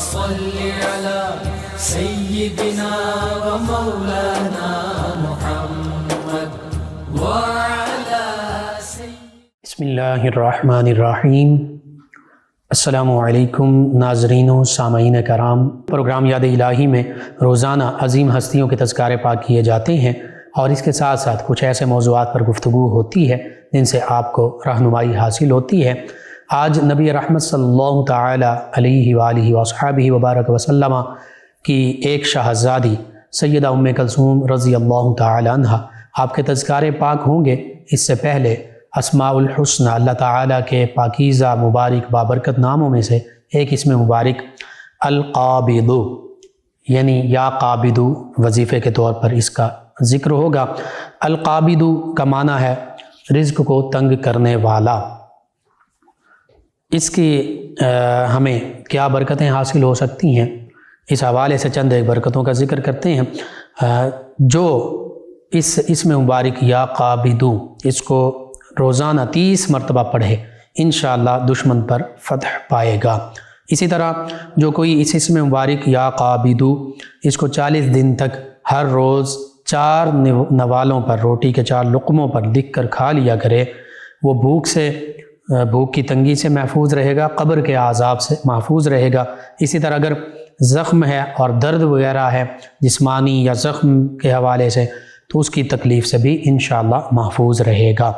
صل على سيدنا ومولانا محمد وعلى بسم اللہ الرحمن الرحیم۔ السلام علیکم ناظرین و سامعین کرام، پروگرام یاد الہی میں روزانہ عظیم ہستیوں کے تذکارے پاک کیے جاتے ہیں اور اس کے ساتھ ساتھ کچھ ایسے موضوعات پر گفتگو ہوتی ہے جن سے آپ کو رہنمائی حاصل ہوتی ہے۔ آج نبی رحمت صلی اللہ تعالی علیہ وآلہ وصحبہ وبارک وسلم کی ایک شہزادی سیدہ ام کلثوم رضی اللہ تعالی عنہ آپ کے تذکارے پاک ہوں گے۔ اس سے پہلے اسماء الحسنى اللہ تعالیٰ کے پاکیزہ مبارک بابرکت ناموں میں سے ایک اسم مبارک القابض یعنی یا قابض وظیفے کے طور پر اس کا ذکر ہوگا۔ القابض کا معنی ہے رزق کو تنگ کرنے والا۔ اس کی ہمیں کیا برکتیں حاصل ہو سکتی ہیں، اس حوالے سے چند ایک برکتوں کا ذکر کرتے ہیں۔ جو اس اسم مبارک یا قابض اس کو روزانہ 30 مرتبہ پڑھے انشاءاللہ دشمن پر فتح پائے گا۔ اسی طرح جو کوئی اس اسم مبارک یا قابض اس کو 40 دن تک ہر روز 4 نوالوں پر روٹی کے 4 لقموں پر لکھ کر کھا لیا کرے، وہ بھوک کی تنگی سے محفوظ رہے گا، قبر کے عذاب سے محفوظ رہے گا۔ اسی طرح اگر زخم ہے اور درد وغیرہ ہے جسمانی یا زخم کے حوالے سے تو اس کی تکلیف سے بھی انشاءاللہ محفوظ رہے گا۔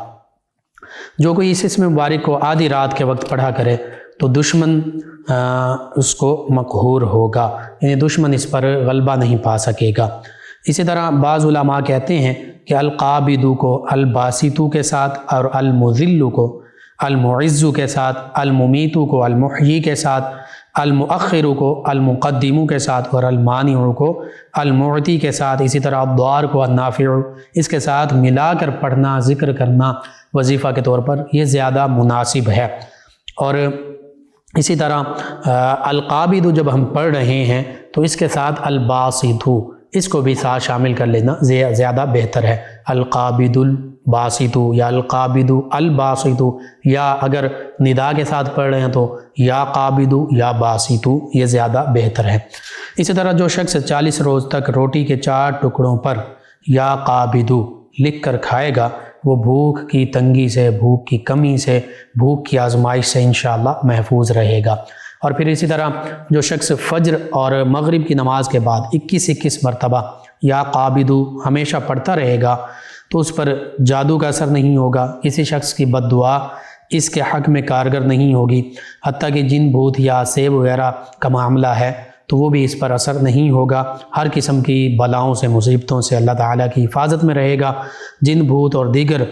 جو کوئی اس اسم مبارک کو آدھی رات کے وقت پڑھا کرے تو دشمن اس کو مقہور ہوگا، یعنی دشمن اس پر غلبہ نہیں پا سکے گا۔ اسی طرح بعض علماء کہتے ہیں کہ القابض کو الباسط کے ساتھ اور المذل کو المعز کے ساتھ، الممیت کو المحیی کے ساتھ، المؤخر کو المقدم کے ساتھ اور المانع کو المعطی کے ساتھ، اسی طرح الضار کو النافع اس کے ساتھ ملا کر پڑھنا، ذکر کرنا وظیفہ کے طور پر یہ زیادہ مناسب ہے۔ اور اسی طرح القابض جب ہم پڑھ رہے ہیں تو اس کے ساتھ الباسط اس کو بھی ساتھ شامل کر لینا زیادہ بہتر ہے۔ القابض الباسط یا القابض الباسط، یا اگر ندا کے ساتھ پڑھ رہے ہیں تو یا قابض یا باسط، یہ زیادہ بہتر ہے۔ اسی طرح جو شخص 40 روز تک روٹی کے 4 ٹکڑوں پر یا قابض لکھ کر کھائے گا وہ بھوک کی تنگی سے، بھوک کی کمی سے، بھوک کی آزمائش سے انشاءاللہ محفوظ رہے گا۔ اور پھر اسی طرح جو شخص فجر اور مغرب کی نماز کے بعد 21 مرتبہ یا قابض ہمیشہ پڑھتا رہے گا تو اس پر جادو کا اثر نہیں ہوگا، کسی شخص کی بد دعا اس کے حق میں کارگر نہیں ہوگی، حتیٰ کہ جن بھوت یا سیب وغیرہ کا معاملہ ہے تو وہ بھی اس پر اثر نہیں ہوگا۔ ہر قسم کی بلاؤں سے، مصیبتوں سے اللہ تعالیٰ کی حفاظت میں رہے گا۔ جن بھوت اور دیگر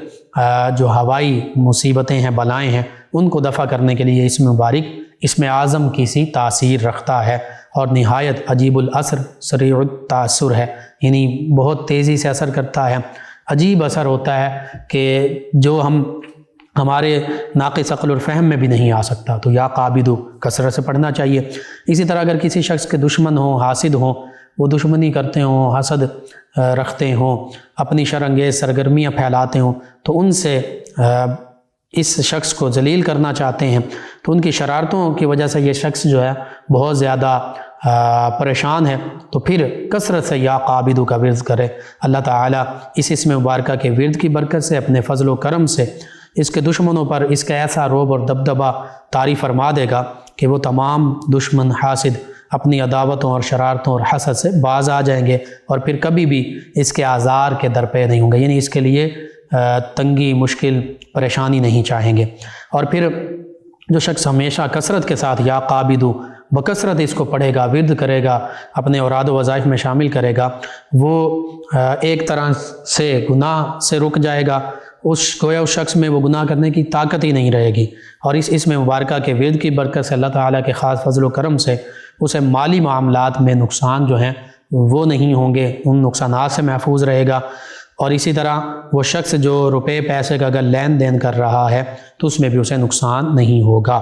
جو ہوائی مصیبتیں ہیں، بلائیں ہیں، ان کو دفع کرنے کے لیے اسم مبارک اسم اعظم کی سی تاثیر رکھتا ہے اور نہایت عجیب الاثر سریع التاثر ہے، یعنی بہت تیزی سے اثر کرتا ہے، عجیب اثر ہوتا ہے کہ جو ہمارے ناقص عقل اور فہم میں بھی نہیں آ سکتا۔ تو یا قابض کثرت سے پڑھنا چاہیے۔ اسی طرح اگر کسی شخص کے دشمن ہوں، حاسد ہوں، وہ دشمنی کرتے ہوں، حسد رکھتے ہوں، اپنی شر انگیز سرگرمیاں پھیلاتے ہوں تو ان سے اس شخص کو ذلیل کرنا چاہتے ہیں تو ان کی شرارتوں کی وجہ سے یہ شخص جو ہے بہت زیادہ پریشان ہے، تو پھر کثرت سے یا قابض کا ورد کرے۔ اللہ تعالیٰ اس اسم مبارکہ کے ورد کی برکت سے، اپنے فضل و کرم سے اس کے دشمنوں پر اس کا ایسا رعب اور دبدبہ طاری فرما دے گا کہ وہ تمام دشمن حاسد اپنی عداوتوں اور شرارتوں اور حسد سے باز آ جائیں گے اور پھر کبھی بھی اس کے آزار کے در پہ نہیں ہوں گے، یعنی اس کے لیے تنگی، مشکل، پریشانی نہیں چاہیں گے۔ اور پھر جو شخص ہمیشہ کثرت کے ساتھ یا قابض بکثرت اس کو پڑھے گا، ورد کرے گا، اپنے اوراد و وظائف میں شامل کرے گا، وہ ایک طرح سے گناہ سے رک جائے گا، گویا اس شخص میں وہ گناہ کرنے کی طاقت ہی نہیں رہے گی۔ اور اس اسم مبارکہ کے ورد کی برکت سے اللہ تعالیٰ کے خاص فضل و کرم سے اسے مالی معاملات میں نقصان جو ہیں وہ نہیں ہوں گے، ان نقصانات سے محفوظ رہے گا۔ اور اسی طرح وہ شخص جو روپے پیسے کا اگر لین دین کر رہا ہے تو اس میں بھی اسے نقصان نہیں ہوگا۔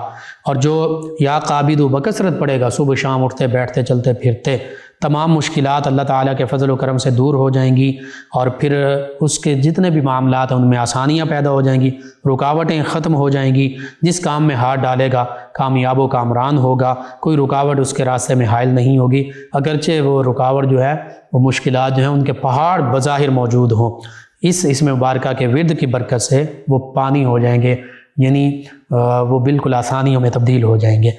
اور جو یا قابض بکثرت پڑے گا، صبح شام اٹھتے بیٹھتے چلتے پھرتے، تمام مشکلات اللہ تعالیٰ کے فضل و کرم سے دور ہو جائیں گی، اور پھر اس کے جتنے بھی معاملات ہیں ان میں آسانیاں پیدا ہو جائیں گی، رکاوٹیں ختم ہو جائیں گی۔ جس کام میں ہاتھ ڈالے گا کامیاب و کامران ہوگا، کوئی رکاوٹ اس کے راستے میں حائل نہیں ہوگی، اگرچہ وہ رکاوٹ جو ہے وہ مشکلات جو ہیں ان کے پہاڑ بظاہر موجود ہوں، اس مبارکہ کے ورد کی برکت سے وہ پانی ہو جائیں گے، یعنی وہ بالکل آسانیوں میں تبدیل ہو جائیں گے۔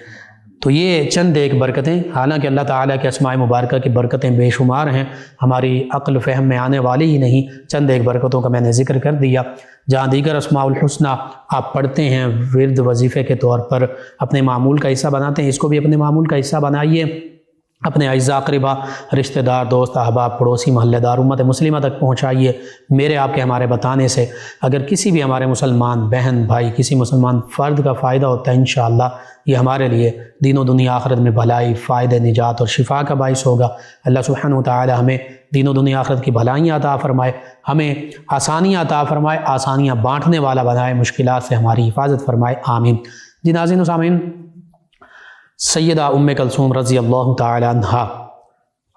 تو یہ چند ایک برکتیں، حالانکہ اللہ تعالیٰ کے اسماء مبارکہ کی برکتیں بے شمار ہیں، ہماری عقل فہم میں آنے والی ہی نہیں، چند ایک برکتوں کا میں نے ذکر کر دیا۔ جہاں دیگر اسماء الحسنہ آپ پڑھتے ہیں ورد وظیفے کے طور پر، اپنے معمول کا حصہ بناتے ہیں، اس کو بھی اپنے معمول کا حصہ بنائیے، اپنے اعزاء اقربا، رشتہ دار، دوست، احباب، پڑوسی، محلہ دار، امت مسلمہ تک پہنچائیے۔ میرے آپ کے ہمارے بتانے سے اگر کسی بھی ہمارے مسلمان بہن بھائی، کسی مسلمان فرد کا فائدہ ہوتا ہے، انشاءاللہ یہ ہمارے لیے دین و دنیا آخرت میں بھلائی، فائدہ، نجات اور شفا کا باعث ہوگا۔ اللہ سبحانہ و تعالی ہمیں دین و دنیا آخرت کی بھلائیاں عطا فرمائے، ہمیں آسانیاں عطا فرمائے، آسانیاں بانٹنے والا بنائے، مشکلات سے ہماری حفاظت فرمائے، آمین۔ جی ناظرین و سامعین، سیدہ ام کلثوم رضی اللہ تعالی عنہا،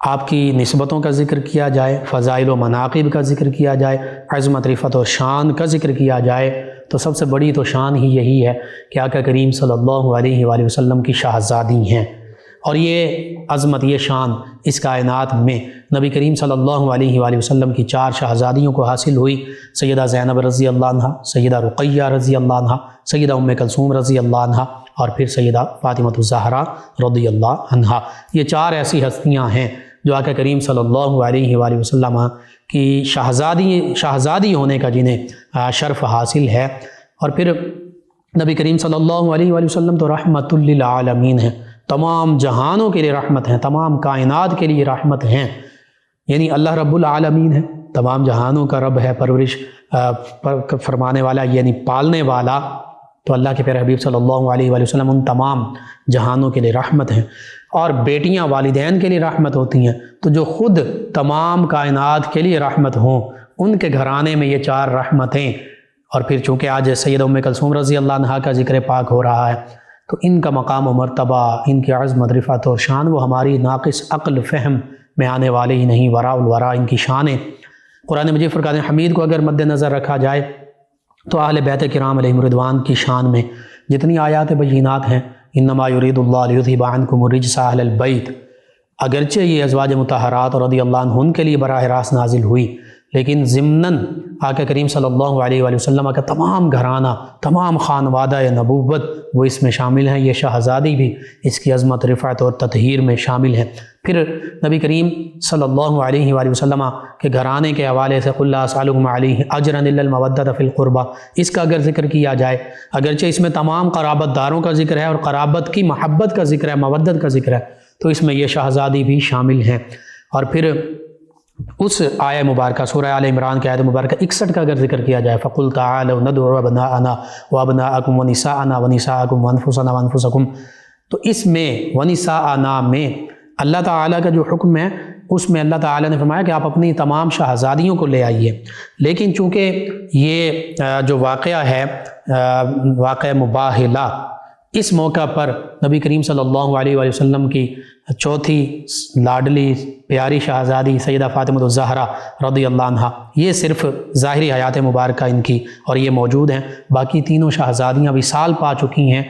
آپ کی نسبتوں کا ذکر کیا جائے، فضائل و مناقب کا ذکر کیا جائے، عظمت، رفعت و شان کا ذکر کیا جائے، تو سب سے بڑی تو شان ہی یہی ہے کہ آقا کریم صلی اللہ علیہ وآلہ وسلم کی شہزادی ہیں، اور یہ عظمت، یہ شان اس کائنات میں نبی کریم صلی اللہ علیہ وآلہ وسلم کی 4 شہزادیوں کو حاصل ہوئی، سیدہ زینب رضی اللہ عنہ، سیدہ رقیہ رضی اللہ عنہ، سیدہ ام کلثوم رضی اللہ عنہ، اور پھر سیدہ فاطمہ الزہرا رضی اللہ عنہا۔ یہ 4 ایسی ہستیاں ہیں جو آقا کریم صلی اللہ علیہ وآلہ وسلم کی شہزادی ہونے کا جنہیں شرف حاصل ہے، اور پھر نبی کریم صلی اللہ علیہ وآلہ وسلم تو رحمت للعالمین ہیں، تمام جہانوں کے لیے رحمت ہیں، تمام کائنات کے لیے رحمت ہیں، یعنی اللہ رب العالمین ہے، تمام جہانوں کا رب ہے، پرورش فرمانے والا یعنی پالنے والا، تو اللہ کے پیارے حبیب صلی اللہ علیہ وآلہ وسلم ان تمام جہانوں کے لیے رحمت ہیں۔ اور بیٹیاں والدین کے لیے رحمت ہوتی ہیں، تو جو خود تمام کائنات کے لیے رحمت ہوں، ان کے گھرانے میں یہ 4 رحمتیں، اور پھر چونکہ آج سیدہ ام کلثوم رضی اللہ عنہا کا ذکر پاک ہو رہا ہے، تو ان کا مقام و مرتبہ، ان کی عظمت، رفعت اور شان وہ ہماری ناقص عقل فہم میں آنے والے ہی نہیں، وراء الورا ان کی شانیں۔ قرآن مجید فرقان حمید کو اگر مد نظر رکھا جائے تو اہل بیت کرام علیہم رضوان کی شان میں جتنی آیات بینات ہیں، انما یرید اللہ لیذھب عنکم الرجس اہل البیت، اگرچہ یہ ازواج مطہرات رضی اللہ عنہن کے لیے براہ راست نازل ہوئی، لیکن ضمناً آقا کریم صلی اللہ علیہ وآلہ وسلم کا تمام گھرانہ، تمام خانوادہ نبوت وہ اس میں شامل ہیں، یہ شہزادی بھی اس کی عظمت، رفعت اور تطہیر میں شامل ہیں۔ پھر نبی کریم صلی اللہ علیہ وآلہ وسلم کے گھرانے کے حوالے سے قل لا اسألکم علیہ اجرا الا المودۃ فی القربہ، اس کا اگر ذکر کیا جائے، اگرچہ اس میں تمام قرابت داروں کا ذکر ہے اور قرابت کی محبت کا ذکر ہے، مودت کا ذکر ہے، تو اس میں یہ شہزادی بھی شامل ہیں۔ اور پھر اس آیہ مبارکہ سورہ آل عمران کی آیت مبارکہ 61 کا اگر ذکر کیا جائے، فَقُلْ تَعَالَوْا نَدْعُ أَبْنَاءَنَا وَأَبْنَاءَكُمْ وَنِسَاءَنَا وَنِسَاءَكُمْ وَأَنفُسَنَا وَأَنفُسَكُمْ، تو اس میں وَنِسَاءَنَا میں اللہ تعالیٰ کا جو حکم ہے، اس میں اللہ تعالیٰ نے فرمایا کہ آپ اپنی تمام شہزادیوں کو لے آئیے، لیکن چونکہ یہ جو واقعہ ہے، واقعہ مباہلہ، اس موقع پر نبی کریم صلی اللہ علیہ وآلہ وسلم کی 4تھی لاڈلی پیاری شہزادی سیدہ فاطمہ الزہرا رضی اللہ عنہا، یہ صرف ظاہری حیات مبارکہ ان کی اور یہ موجود ہیں، باقی تینوں شہزادیاں وصال پا چکی ہیں۔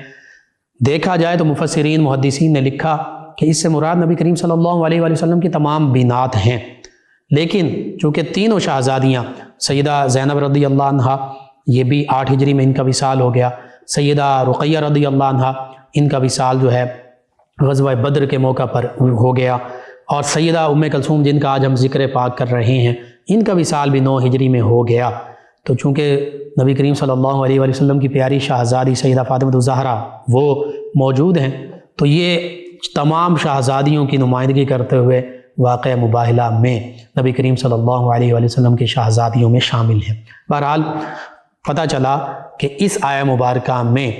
دیکھا جائے تو مفسرین محدثین نے لکھا کہ اس سے مراد نبی کریم صلی اللہ علیہ وآلہ وسلم کی تمام بینات ہیں، لیکن چونکہ تینوں شہزادیاں، سیدہ زینب رضی اللہ عنہا یہ بھی 8 ہجری میں ان کا وصال ہو گیا، سیدہ رقیہ رضی اللہ عنہا ان کا وصال جو ہے غزوہ بدر کے موقع پر ہو گیا، اور سیدہ ام کلثوم جن کا آج ہم ذکر پاک کر رہے ہیں، ان کا وصال بھی 9 ہجری میں ہو گیا۔ تو چونکہ نبی کریم صلی اللہ علیہ وآلہ وسلم کی پیاری شہزادی سیدہ فاطمہ الزہرا وہ موجود ہیں، تو یہ تمام شہزادیوں کی نمائندگی کرتے ہوئے واقعہ مباہلہ میں نبی کریم صلی اللہ علیہ وآلہ وسلم کی شہزادیوں میں شامل ہیں۔ بہرحال پتہ چلا کہ اس آیہ مبارکہ میں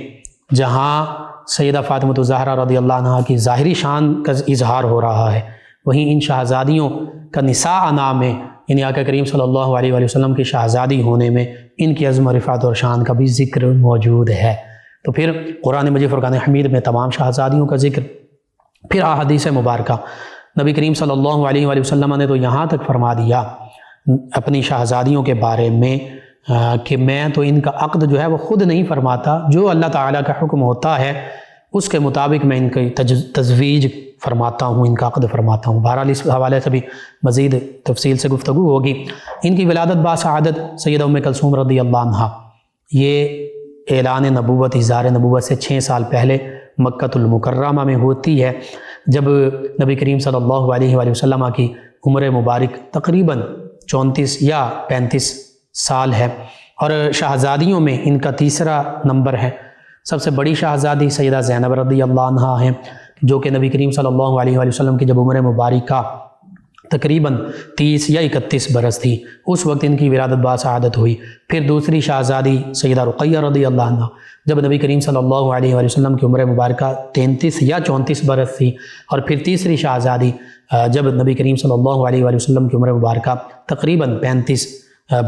جہاں سیدہ فاطمہ الزہرا رضی اللہ عنہا کی ظاہری شان کا اظہار ہو رہا ہے، وہیں ان شہزادیوں کا نساء میں، یعنی آقا کریم صلی اللہ علیہ وآلہ وسلم کی شہزادی ہونے میں ان کی عظمت، رفعت اور شان کا بھی ذکر موجود ہے۔ تو پھر قرآن مجید فرقان حمید میں تمام شہزادیوں کا ذکر، پھر احادیث مبارکہ نبی کریم صلی اللہ علیہ وآلہ وسلم نے تو یہاں تک فرما دیا اپنی شہزادیوں کے بارے میں کہ میں تو ان کا عقد جو ہے وہ خود نہیں فرماتا، جو اللہ تعالیٰ کا حکم ہوتا ہے اس کے مطابق میں ان کی تزویج فرماتا ہوں، ان کا عقد فرماتا ہوں۔ بہرحال اس حوالے سے بھی مزید تفصیل سے گفتگو ہوگی۔ ان کی ولادت باسعادت سیدہ ام کلثوم رضی اللہ عنہ، یہ اعلان نبوت، اظہار نبوت سے 6 سال پہلے مکۃ المکرمہ میں ہوتی ہے، جب نبی کریم صلی اللہ علیہ وآلہ وسلم کی عمر مبارک تقریباً 34 یا 35 سال ہے، اور شہزادیوں میں ان کا تیسرا نمبر ہے۔ سب سے بڑی شہزادی سیدہ زینب رضی اللہ عنہ ہیں، جو کہ نبی کریم صلی اللہ علیہ وآلہ وسلم کی جب عمر مبارکہ تقریباً 30 یا 31 برس تھی، اس وقت ان کی ولادت باسعادت ہوئی۔ پھر دوسری شہزادی سیدہ رقیہ رضی اللہ عنہ، جب نبی کریم صلی اللہ علیہ وآلہ وسلم کی عمر مبارکہ 33 یا 34 برس تھی، اور پھر تیسری شہزادی جب نبی کریم صلی اللہ علیہ وآلہ وسلم کی عمر مبارکہ تقریباً 35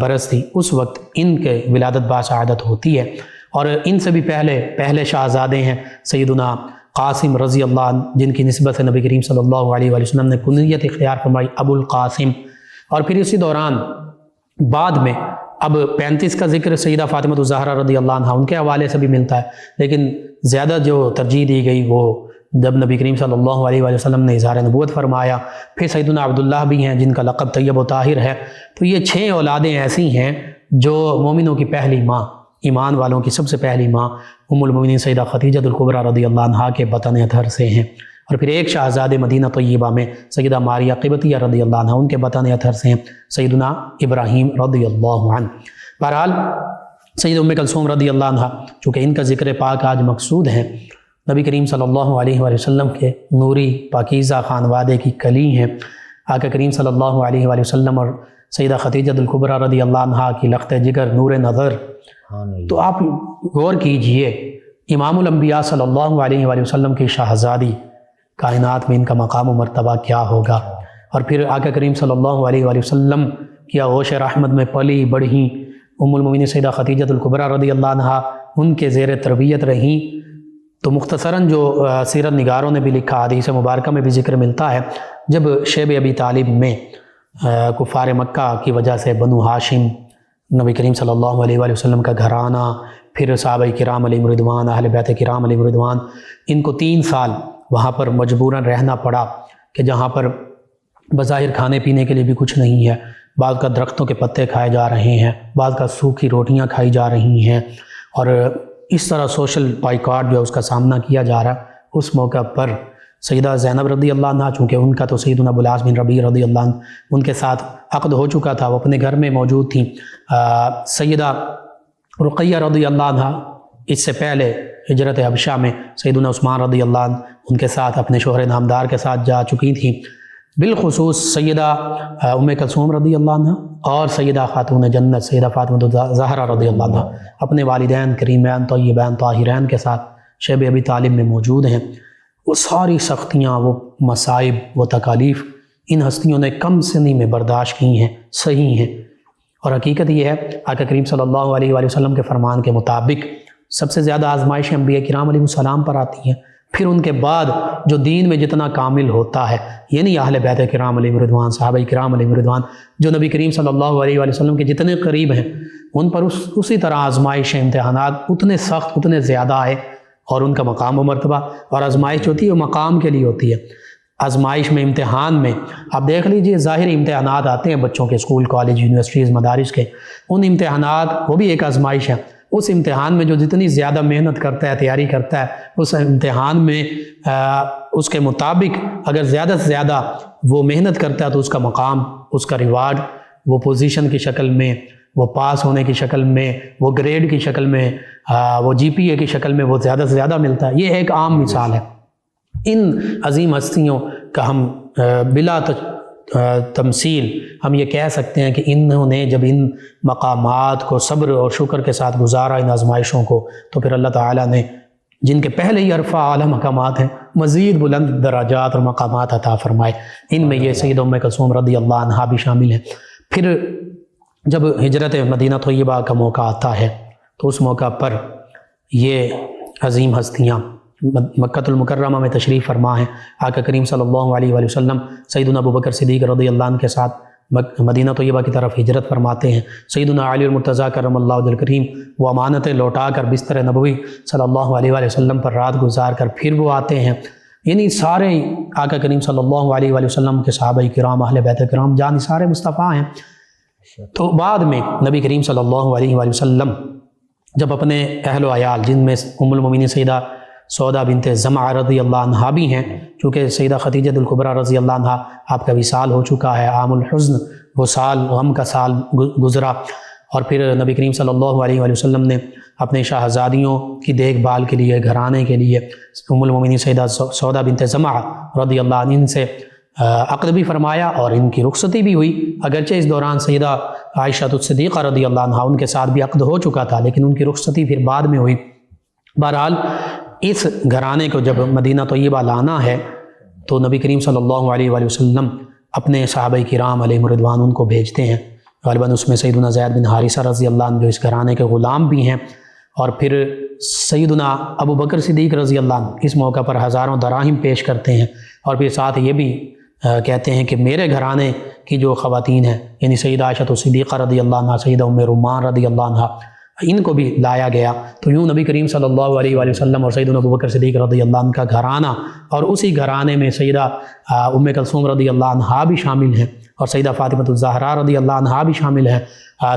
برس تھی، اس وقت ان کے ولادت باسعادت ہوتی ہے۔ اور ان سے بھی پہلے شہزادے ہیں سیدنا قاسم رضی اللہ عنہ، جن کی نسبت سے نبی کریم صلی اللہ علیہ وآلہ وسلم نے کنیت اختیار فرمائی ابو القاسم۔ اور پھر اسی دوران بعد میں اب 35 کا ذکر سیدہ فاطمہ الزہرا رضی اللہ عنہ ان کے حوالے سے بھی ملتا ہے، لیکن زیادہ جو ترجیح دی گئی وہ جب نبی کریم صلی اللہ علیہ وآلہ وسلم نے اظہار نبوت فرمایا۔ پھر سیدنا عبداللہ بھی ہیں، جن کا لقب طیب و طاہر ہے۔ تو یہ 6 اولادیں ایسی ہیں جو مومنوں کی پہلی ماں، ایمان والوں کی سب سے پہلی ماں ام المومنین سیدہ خدیجہ الکبریٰ رضی اللہ عنہا کے بطن اطہر سے ہیں، اور پھر ایک شہزادے مدینہ طیبہ میں سیدہ ماریہ قبطیہ رضی اللہ عنہا، ان کے بطن اطہر سے ہیں سیدنا ابراہیم رضی اللہ عنہ۔ بہرحال سیدہ ام کلثوم رضی اللہ عنہا، چونکہ ان کا ذکر پاک آج مقصود ہے، نبی کریم صلی اللہ علیہ وآلہ وسلم کے نوری پاکیزہ خانوادے کی کلی ہیں۔ آقا کریم صلی اللہ علیہ وآلہ وسلم اور سیدہ خدیجہ الکبریٰ رضی اللہ عنہا کی لخت جگر، نور نظر۔ تو آپ غور کیجئے، امام الانبیاء صلی اللہ علیہ وآلہ وسلم کی شہزادی، کائنات میں ان کا مقام و مرتبہ کیا ہوگا؟ اور پھر آقا کریم صلی اللہ علیہ وآلہ وسلم کی آغوش رحمت میں پلی بڑھی ام المومنین سیدہ خدیجہ الکبریٰ رضی اللہ عنہا، ان کے زیر تربیت رہیں۔ تو مختصراً جو سیرت نگاروں نے بھی لکھا، حدیث مبارکہ میں بھی ذکر ملتا ہے، جب شیب ابی طالب میں کفار مکہ کی وجہ سے بنو ہاشم، نبی کریم صلی اللہ علیہ وآلہ وسلم کا گھرانہ، پھر صحابہ کرام علیہم رضوان، اہل بیت کرام علیہم رضوان، ان کو 3 سال وہاں پر مجبوراً رہنا پڑا، کہ جہاں پر بظاہر کھانے پینے کے لیے بھی کچھ نہیں ہے، بعض کا درختوں کے پتے کھائے جا رہے ہیں، بعض کا سوکھی روٹیاں کھائی جا رہی ہیں، اور اس طرح سوشل بائیکاٹ جو ہے اس کا سامنا کیا جا رہا۔ اس موقع پر سیدہ زینب رضی اللہ عنہ، چونکہ ان کا تو سیدنا ابو العاص بن ربیع رضی اللہ عنہ ان کے ساتھ عقد ہو چکا تھا، وہ اپنے گھر میں موجود تھیں۔ سیدہ رقیہ رضی اللہ عنہ اس سے پہلے ہجرت حبشہ میں سیدنا عثمان رضی اللہ عنہ ان کے ساتھ اپنے شوہر نامدار کے ساتھ جا چکی تھیں۔ بالخصوص سیدہ ام کلثوم رضی اللہ عنہ اور سیدہ خاتون جنت سیدہ فاطمہ الزہرا رضی اللہ عنہ اپنے والدین کریمین طیبین طاہرین کے ساتھ شیب ابی طالب میں موجود ہیں۔ وہ ساری سختیاں، وہ مصائب، وہ تکالیف ان ہستیوں نے کم سنی میں برداشت کی ہیں، صحیح ہیں۔ اور حقیقت یہ ہے، آقا کریم صلی اللہ علیہ وآلہ وسلم کے فرمان کے مطابق سب سے زیادہ آزمائشیں انبیاء کرام علیہ السلام پر آتی ہیں، پھر ان کے بعد جو دین میں جتنا کامل ہوتا ہے، یعنی اہل بیت کرام علیہ رضوان، صحابہ کرام علیہ رضوان، جو نبی کریم صلی اللہ علیہ وآلہ وسلم کے جتنے قریب ہیں، ان پر اسی طرح آزمائشیں، امتحانات اتنے سخت، اتنے زیادہ آئے، اور ان کا مقام و مرتبہ۔ اور آزمائش ہوتی ہے وہ مقام کے لیے ہوتی ہے۔ آزمائش میں، امتحان میں آپ دیکھ لیجئے، ظاہر امتحانات آتے ہیں بچوں کے، اسکول، کالج، یونیورسٹیز، مدارس کے، ان امتحانات وہ بھی ایک آزمائش ہے۔ اس امتحان میں جو جتنی زیادہ محنت کرتا ہے، تیاری کرتا ہے، اس امتحان میں اس کے مطابق اگر زیادہ سے زیادہ وہ محنت کرتا ہے تو اس کا مقام، اس کا ریوارڈ، وہ پوزیشن کی شکل میں، وہ پاس ہونے کی شکل میں، وہ گریڈ کی شکل میں، وہ جی پی اے کی شکل میں وہ زیادہ سے زیادہ ملتا ہے۔ یہ ایک عام مثال ہے۔ ان عظیم ہستیوں کا ہم بلا تمثیل ہم یہ کہہ سکتے ہیں کہ انہوں نے جب ان مقامات کو صبر اور شکر کے ساتھ گزارا، ان آزمائشوں کو، تو پھر اللہ تعالیٰ نے جن کے پہلے ہی عرفہ اعلیٰ مقامات ہیں، مزید بلند دراجات اور مقامات عطا فرمائے۔ ان میں یہ سیدہ ام کلثوم رضی اللہ عنہا بھی شامل ہیں۔ پھر جب ہجرت مدینہ طیبہ کا موقع آتا ہے تو اس موقع پر یہ عظیم ہستیاں مکۃ المکرمہ میں تشریف فرما ہیں، آقا کریم صلی اللہ علیہ وآلہ وسلم سیدنا ابوبکر صدیق رضی اللہ عنہ کے ساتھ مدینہ طیبہ کی طرف ہجرت فرماتے ہیں۔ سیدنا علی المرتضیٰ کرم اللہ وجہ الکریم وہ امانتیں لوٹا کر بستر نبوی صلی اللہ علیہ وآلہ وسلم پر رات گزار کر پھر وہ آتے ہیں۔ یعنی سارے آقا کریم صلی اللہ علیہ وآلہ وسلم کے صحابہ کرام، اہل بیت کرام جان سارے مصطفیٰ ہیں۔ تو بعد میں نبی کریم صلی اللہ علیہ وآلہ وسلم جب اپنے اہل و عیال، جن میں ام المومنین سیدہ سودا بنت زمعہ رضی اللہ عنہا بھی ہیں، چونکہ سیدہ خدیجہ الکبریٰ رضی اللہ عنہا آپ کا وصال ہو چکا ہے، عام الحزن وہ سال غم کا سال گزرا، اور پھر نبی کریم صلی اللہ علیہ وآلہ وسلم نے اپنے شہزادیوں کی دیکھ بھال کے لیے، گھرانے کے لیے ام المومنین سیدہ سودا بنت زمعہ رضی اللہ عنہ سے عقد بھی فرمایا اور ان کی رخصتی بھی ہوئی، اگرچہ اس دوران سیدہ عائشہ الصدیقہ رضی اللہ عنہا ان کے ساتھ بھی عقد ہو چکا تھا، لیکن ان کی رخصتی پھر بعد میں ہوئی۔ بہرحال اس گھرانے کو جب مدینہ طیبہ لانا ہے تو نبی کریم صلی اللہ علیہ وآلہ وسلم اپنے صحابہ کرام علیہم رضوان ان کو بھیجتے ہیں، غالباً اس میں سیدنا زید بن حارثہ رضی اللہ عنہ جو اس گھرانے کے غلام بھی ہیں، اور پھر سیدنا ابو بکر صدیق رضی اللہ عنہ اس موقع پر ہزاروں دراہم پیش کرتے ہیں، اور پھر ساتھ یہ بھی کہتے ہیں کہ میرے گھرانے کی جو خواتین ہیں، یعنی سیدہ عائشہ الصدیقہ رضی اللہ عنہ، سیدہ ام رومان رضی اللہ عنہ، ان کو بھی لایا گیا۔ تو یوں نبی کریم صلی اللہ علیہ وآلہ وسلم اور سیدنا ابوبکر صدیق رضی اللہ عنہ کا گھرانہ، اور اسی گھرانے میں سیدہ ام کلثوم رضی اللہ عنہا بھی شامل ہیں، اور سیدہ فاطمہ الزہرا رضی اللہ عنہا بھی شامل ہیں،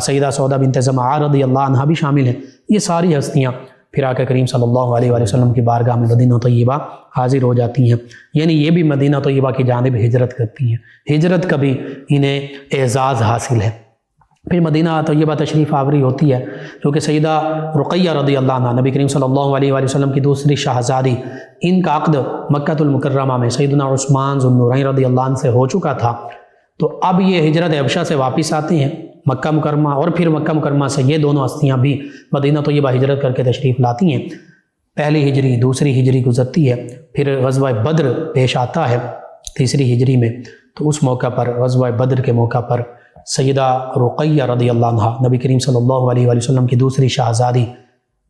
سیدہ سودا بنت زمعہ رضی اللہ عنہا بھی شامل ہیں۔ یہ ساری ہستیاں پھر آقا کریم صلی اللہ علیہ وآلہ وسلم کی بارگاہ میں مدینہ طیبہ حاضر ہو جاتی ہیں، یعنی یہ بھی مدینہ طیبہ کی جانب ہجرت کرتی ہیں۔ ہجرت کا بھی انہیں اعزاز حاصل ہے۔ پھر مدینہ طیبہ تشریف آوری ہوتی ہے، جو کہ سیدہ رقیہ رضی اللہ عنہ نبی کریم صلی اللہ علیہ وآلہ وسلم کی دوسری شہزادی، ان کا عقد مکۃ المکرمہ میں سیدنا عثمان ذو النورین رضی اللہ عنہ سے ہو چکا تھا۔ تو اب یہ ہجرت حبشہ سے واپس آتے ہیں مکہ مکرمہ، اور پھر مکہ مکرمہ سے یہ دونوں ہستیاں بھی مدینہ طیبہ ہجرت کر کے تشریف لاتی ہیں۔ پہلی ہجری، دوسری ہجری گزرتی ہے، پھر غزوہ بدر پیش آتا ہے تیسری ہجری میں۔ تو اس موقع پر، غزوہ بدر کے موقع پر، سیدہ رقیہ رضی اللہ عنہ نبی کریم صلی اللہ علیہ وآلہ وسلم کی دوسری شہزادی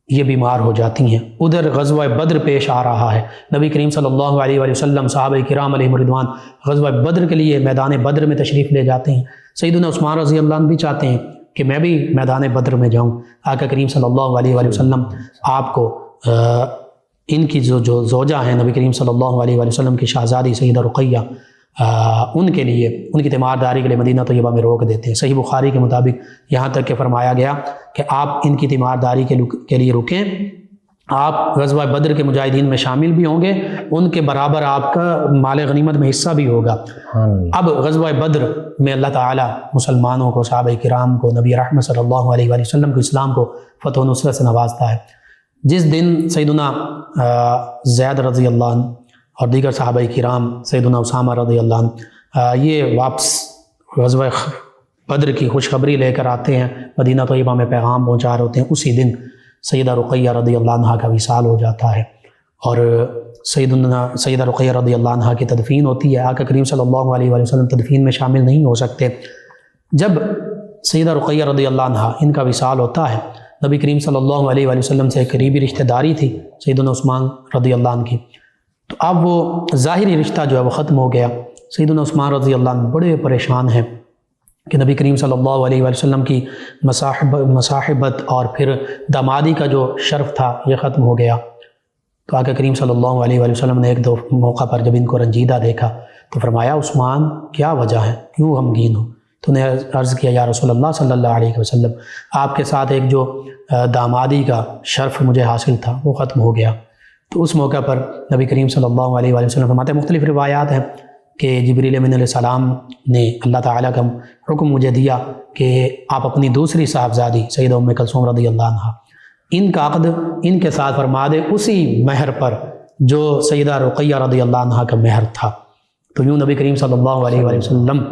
یہ بیمار ہو جاتی ہیں۔ ادھر غزوہ بدر پیش آ رہا ہے، نبی کریم صلی اللہ علیہ وآلہ وسلم صحابہ کرام علیہم رضوان غزوہ بدر کے لیے میدان بدر میں تشریف لے جاتے ہیں۔ سیدنا عثمان رضی اللہ عنہ بھی چاہتے ہیں کہ میں بھی میدان بدر میں جاؤں۔ آقا کریم صلی اللہ علیہ وآلہ وسلم آپ کو ان کی جو زوجہ ہیں نبی کریم صلی اللہ علیہ وآلہ وسلم کی شہزادی سیدہ رقیہ، ان کے لیے، ان کی تیمارداری کے لیے مدینہ طیبہ میں روک دیتے ہیں۔ صحیح بخاری کے مطابق یہاں تک کہ فرمایا گیا کہ آپ ان کی تیمارداری کے لیے رکیں، آپ غزوہ بدر کے مجاہدین میں شامل بھی ہوں گے، ان کے برابر آپ کا مال غنیمت میں حصہ بھی ہوگا۔ اب غزوہ بدر میں اللہ تعالیٰ مسلمانوں کو، صحابہ کرام کو، نبی رحمت صلی اللہ علیہ وآلہ وسلم کو، اسلام کو فتح و نصرت سے نوازتا ہے۔ جس دن سیدنا زید رضی اللہ عنہ اور دیگر صحابہ کرام، سیدنا اسامہ رضی اللہ عنہ، یہ واپس غزوہ بدر کی خوشخبری لے کر آتے ہیں، مدینہ طیبہ میں پیغام پہنچا رہے ہوتے ہیں، اسی دن سیدہ رقیہ رضی اللہ عنہ کا وصال ہو جاتا ہے، اور سیدہ رقیہ رضی اللہ عنہ کی تدفین ہوتی ہے۔ آقا کریم صلی اللہ علیہ وآلہ وسلم تدفین میں شامل نہیں ہو سکتے۔ جب سیدہ رقیہ رضی اللہ عنہ ان کا وصال ہوتا ہے، نبی کریم صلی اللہ علیہ وآلہ وسلم سے قریبی رشتہ داری تھی سیدنا عثمان رضی اللہ عنہ کی، تو اب وہ ظاہری رشتہ جو ہے وہ ختم ہو گیا۔ سیدنا عثمان رضی اللہ عنہ بڑے پریشان ہیں کہ نبی کریم صلی اللہ علیہ وآلہ وسلم کی مصاحبت اور پھر دامادی کا جو شرف تھا یہ ختم ہو گیا۔ تو آقا کریم صلی اللہ علیہ وآلہ وسلم نے ایک دو موقع پر جب ان کو رنجیدہ دیکھا تو فرمایا، عثمان کیا وجہ ہے، کیوں غمگین ہو؟ تو نے عرض کیا، یا رسول اللہ صلی اللہ علیہ وسلم، آپ کے ساتھ ایک جو دامادی کا شرف مجھے حاصل تھا وہ ختم ہو گیا۔ تو اس موقع پر نبی کریم صلی اللہ علیہ وآلہ وسلم فرماتے ہیں، مختلف روایات ہیں کہ جبریل امین علیہ السلام نے اللہ تعالیٰ کا حکم مجھے دیا کہ آپ اپنی دوسری صاحبزادی سیدہ ام کلثوم رضی اللہ عنہ، ان کا عقد ان کے ساتھ فرما دے اسی مہر پر جو سیدہ رقیہ رضی اللہ عنہ کا مہر تھا۔ تو یوں نبی کریم صلی اللہ علیہ وآلہ وسلم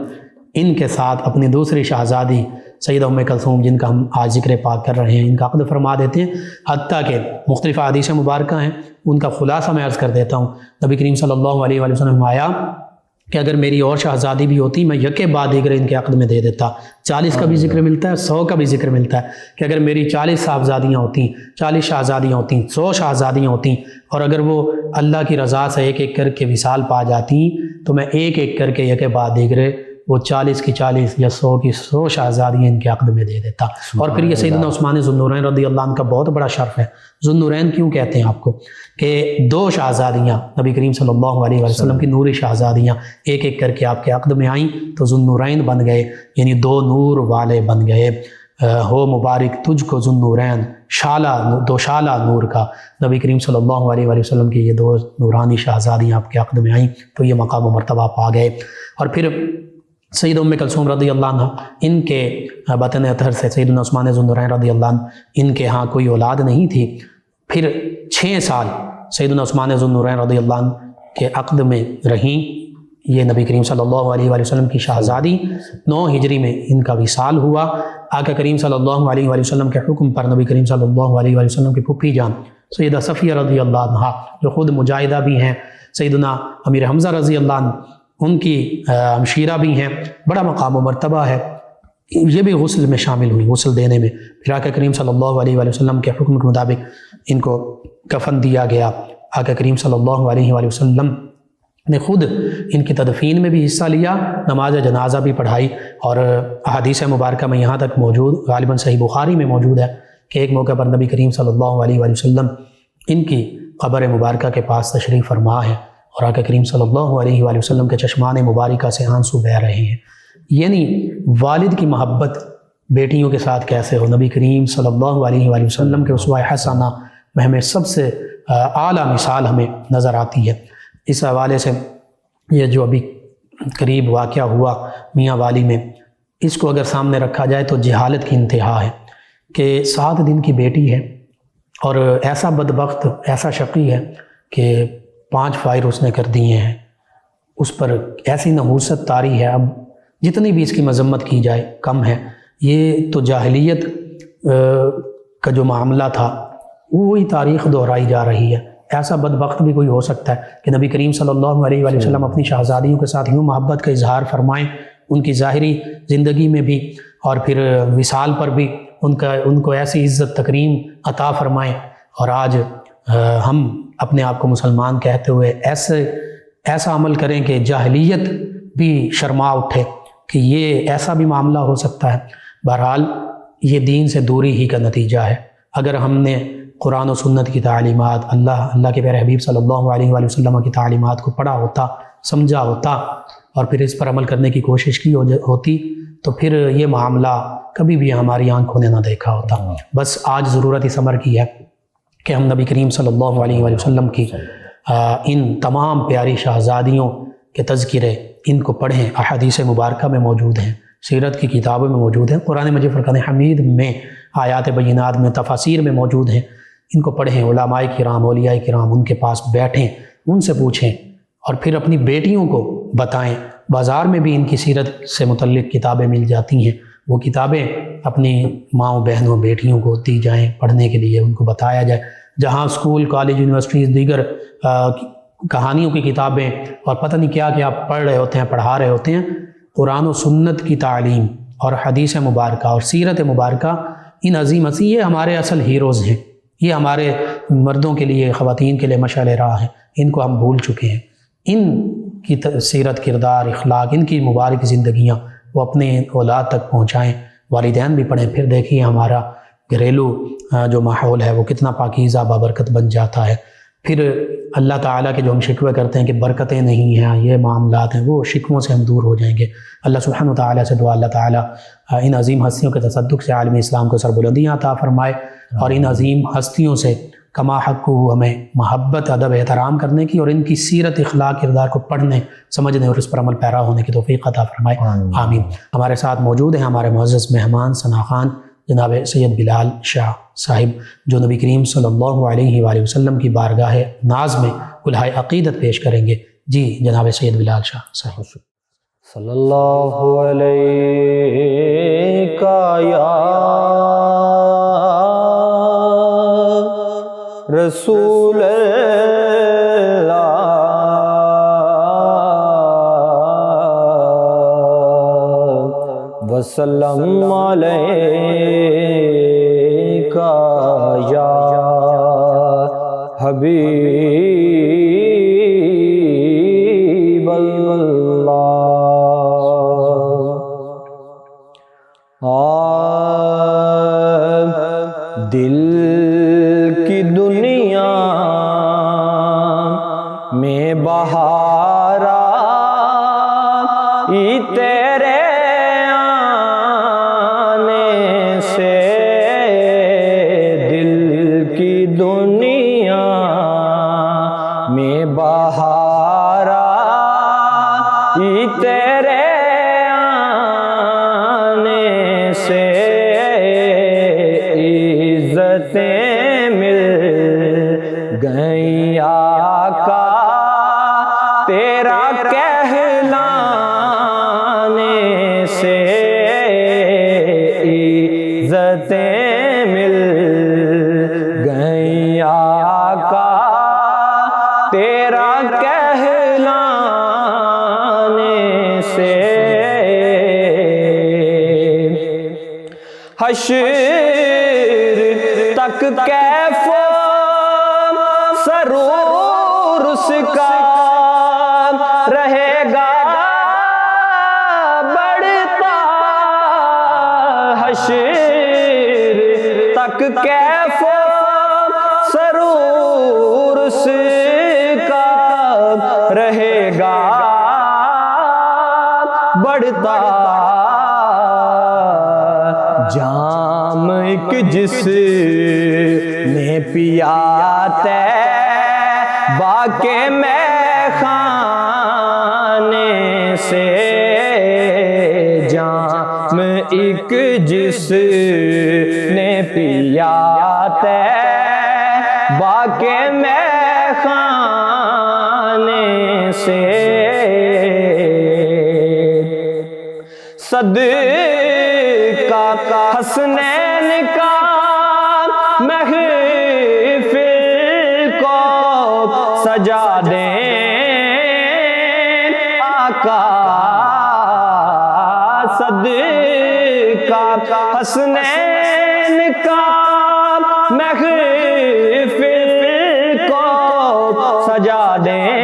ان کے ساتھ اپنی دوسری شہزادی سیدہ ام کلثوم، جن کا ہم آج ذکر پاک کر رہے ہیں، ان کا عقد فرما دیتے ہیں، حتیٰ کہ مختلف حدیث مبارکہ ہیں، ان کا خلاصہ میں عرض کر دیتا ہوں۔ نبی کریم صلی اللہ علیہ وآلہ وسلم فرمایا کہ اگر میری اور شہزادی بھی ہوتی میں یکے بعد دیگر ان کے عقد میں دے دیتا۔ 40 کا بھی ذکر ملتا ہے، 100 کا بھی ذکر ملتا ہے کہ اگر میری 40 صاحبزادیاں ہوتیں، 40 شہزادیاں ہوتیں، 100 شہزادیاں ہوتیں، اور اگر وہ اللہ کی رضا سے ایک ایک کر کے وصال پا جاتی تو میں ایک ایک کر کے یکے بعد دیگرے وہ 40 کی 40 یا 100 کی 100 شہزادیاں ان کے عقد میں دے دیتا۔ اور پھر یہ سیدنا عثمان ذو النورین رضی اللہ عنہ کا بہت بڑا شرف ہے۔ ذو النورین کیوں کہتے ہیں آپ کو؟ کہ 2 شہزادیاں نبی کریم صلی اللہ علیہ وسلم کی نوری شہزادیاں ایک ایک کر کے آپ کے عقد میں آئیں تو ذو النورین بن گئے، یعنی 2 نور والے بن گئے۔ ہو مبارک تجھ کو ذو النورین، شالہ 2 شالہ نور کا۔ نبی کریم صلی اللہ علیہ وسلم کی یہ 2 نورانی شہزادیاں آپ کے عقد میں آئیں تو یہ مقام و مرتبہ پا گئے۔ اور پھر سید ام کلثوم رضی اللہ عنہ، ان کے بطن اطہر سے سیدنا عثمان ذو النورین رضی اللہ عنہ ان کے ہاں کوئی اولاد نہیں تھی۔ پھر 6 سال سیدنا عثمان ذو النورین رضی اللہ عنہ کے عقد میں رہیں۔ یہ نبی کریم صلی اللہ علیہ وسلم کی شہزادی 9 ہجری میں ان کا وصال ہوا۔ آقا کریم صلی اللہ علیہ وسلم کے حکم پر نبی کریم صلی اللہ علیہ وسلم کی پھپھی جان سیدہ صفیہ رضی اللہ عنہ جو خود مجاہدہ بھی ہیں، سیدنا امیر حمزہ رضی اللہ عنہ ان کی ہمشیرہ بھی ہیں، بڑا مقام و مرتبہ ہے، یہ بھی غسل میں شامل ہوئی، غسل دینے میں۔ پھر آقا کریم صلی اللہ علیہ وسلم کے حکم کے مطابق ان کو کفن دیا گیا۔ آقا کریم صلی اللہ علیہ وسلم نے خود ان کی تدفین میں بھی حصہ لیا، نماز جنازہ بھی پڑھائی، اور احادیث مبارکہ میں یہاں تک موجود، غالباً صحیح بخاری میں موجود ہے کہ ایک موقع پر نبی کریم صلی اللہ علیہ وسلم ان کی قبر مبارکہ کے پاس تشریف فرما ہے اور آقا کریم صلی اللہ علیہ وسلم کے چشمان مبارکہ سے آنسو بہہ رہے ہیں۔ یعنی والد کی محبت بیٹیوں کے ساتھ کیسے ہو، نبی کریم صلی اللہ علیہ وسلم کے اسوہ حسنہ میں ہمیں سب سے اعلیٰ مثال ہمیں نظر آتی ہے۔ اس حوالے سے یہ جو ابھی قریب واقعہ ہوا میاں والی میں، اس کو اگر سامنے رکھا جائے تو جہالت کی انتہا ہے کہ 7 دن کی بیٹی ہے اور ایسا بدبخت، ایسا شقی ہے کہ 5 فائر اس نے کر دیے ہیں، اس پر ایسی نحوست طاری ہے، اب جتنی بھی اس کی مذمت کی جائے کم ہے۔ یہ تو جاہلیت کا جو معاملہ تھا وہی تاریخ دہرائی جا رہی ہے۔ ایسا بدبخت بھی کوئی ہو سکتا ہے کہ نبی کریم صلی اللہ علیہ وسلم اپنی شہزادیوں کے ساتھ یوں محبت کا اظہار فرمائیں، ان کی ظاہری زندگی میں بھی اور پھر وصال پر بھی ان کو ایسی عزت تکریم عطا فرمائیں، اور آج ہم اپنے آپ کو مسلمان کہتے ہوئے ایسا عمل کریں کہ جاہلیت بھی شرما اٹھے کہ یہ ایسا بھی معاملہ ہو سکتا ہے۔ بہرحال یہ دین سے دوری ہی کا نتیجہ ہے۔ اگر ہم نے قرآن و سنت کی تعلیمات، اللہ کے پیارے حبیب صلی اللہ علیہ وسلم کی تعلیمات کو پڑھا ہوتا، سمجھا ہوتا اور پھر اس پر عمل کرنے کی کوشش کی ہوتی تو پھر یہ معاملہ کبھی بھی ہماری آنکھوں نے نہ دیکھا ہوتا۔ بس آج ضرورت اس امر کی ہے کہ ہم نبی کریم صلی اللہ علیہ وسلم کی ان تمام پیاری شہزادیوں کے تذکرے ان کو پڑھیں، احادیث مبارکہ میں موجود ہیں، سیرت کی کتابوں میں موجود ہیں، قرآن مجید فرقان حمید میں، آیات بینات میں، تفاسیر میں موجود ہیں۔ ان کو پڑھیں، علماء کرام، اولیاء کرام ان کے پاس بیٹھیں، ان سے پوچھیں اور پھر اپنی بیٹیوں کو بتائیں۔ بازار میں بھی ان کی سیرت سے متعلق کتابیں مل جاتی ہیں، وہ کتابیں اپنی ماؤں بہنوں بیٹیوں کو دی جائیں پڑھنے کے لیے، ان کو بتایا جائے۔ جہاں اسکول، کالج، یونیورسٹیز، دیگر کہانیوں کی کتابیں اور پتہ نہیں کیا کیا پڑھ رہے ہوتے ہیں، پڑھا رہے ہوتے ہیں، قرآن و سنت کی تعلیم اور حدیث مبارکہ اور سیرت مبارکہ، ان عظیم یہ ہمارے اصل ہیروز ہیں، یہ ہمارے مردوں کے لیے، خواتین کے لیے مشعل راہ ہیں، ان کو ہم بھول چکے ہیں۔ ان کی سیرت، کردار، اخلاق، ان کی مبارک زندگیاں وہ اپنے اولاد تک پہنچائیں، والدین بھی پڑھیں، پھر دیکھیے ہمارا گھریلو جو ماحول ہے وہ کتنا پاکیزہ بابرکت بن جاتا ہے۔ پھر اللہ تعالیٰ کے جو ہم شکوے کرتے ہیں کہ برکتیں نہیں ہیں، یہ معاملات ہیں، وہ شکووں سے ہم دور ہو جائیں گے۔ اللہ سبحانہ وتعالیٰ سے دعا، اللہ تعالیٰ ان عظیم ہستیوں کے تصدق سے عالم اسلام کو سربلندیاں عطا فرمائے اور ان عظیم ہستیوں سے کما حق کو ہمیں محبت، ادب، احترام کرنے کی اور ان کی سیرت، اخلاق، کردار کو پڑھنے، سمجھنے اور اس پر عمل پیرا ہونے کی توفیق عطا فرمائے، آمین۔ ہمارے ساتھ موجود ہیں ہمارے معزز مہمان ثنا خان جناب سید بلال شاہ صاحب، جو نبی کریم صلی اللہ علیہ وآلہ وسلم کی بارگاہ ناز میں کلہائے عقیدت پیش کریں گے۔ جی جناب سید بلال شاہ صاحب۔ صلی اللہ علیہ یا رسول اللہ وسلم علیکا یا حبیب اللہ۔ دل کی دنیا میں بہار آئی تیرے آنے سے، دل کی دنیا میں بہار آئی تیرے آنے سے، عزتیں مل گئیں آقا تیرا کہلانے سے، عزتیں مل گئیں آقا تیرا کہلانے سے۔ حشر تک کیف و سرور اس کا رہے گا بڑھتا، حشر تک کیف و سرور اس کا رہے گا بڑھتا، جام ایک جس نے پیا طیبہ کے میخانے سے، جام ایک جس نے پیا طیبہ کے میخانے سے، صدقہ حسنین کا محفل کو سجا دیں آقا، صدقہ حسنین کا محفل کو سجا دیں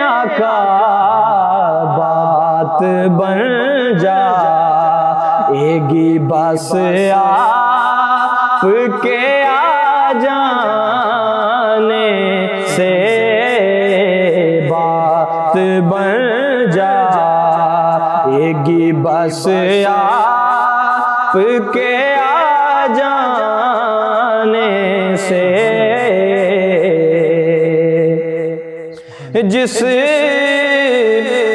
آقا، بات بن جائے گی بس آپ کے آ جانے سے، بات بن جائے گی بس آپ کے آ جانے سے، جس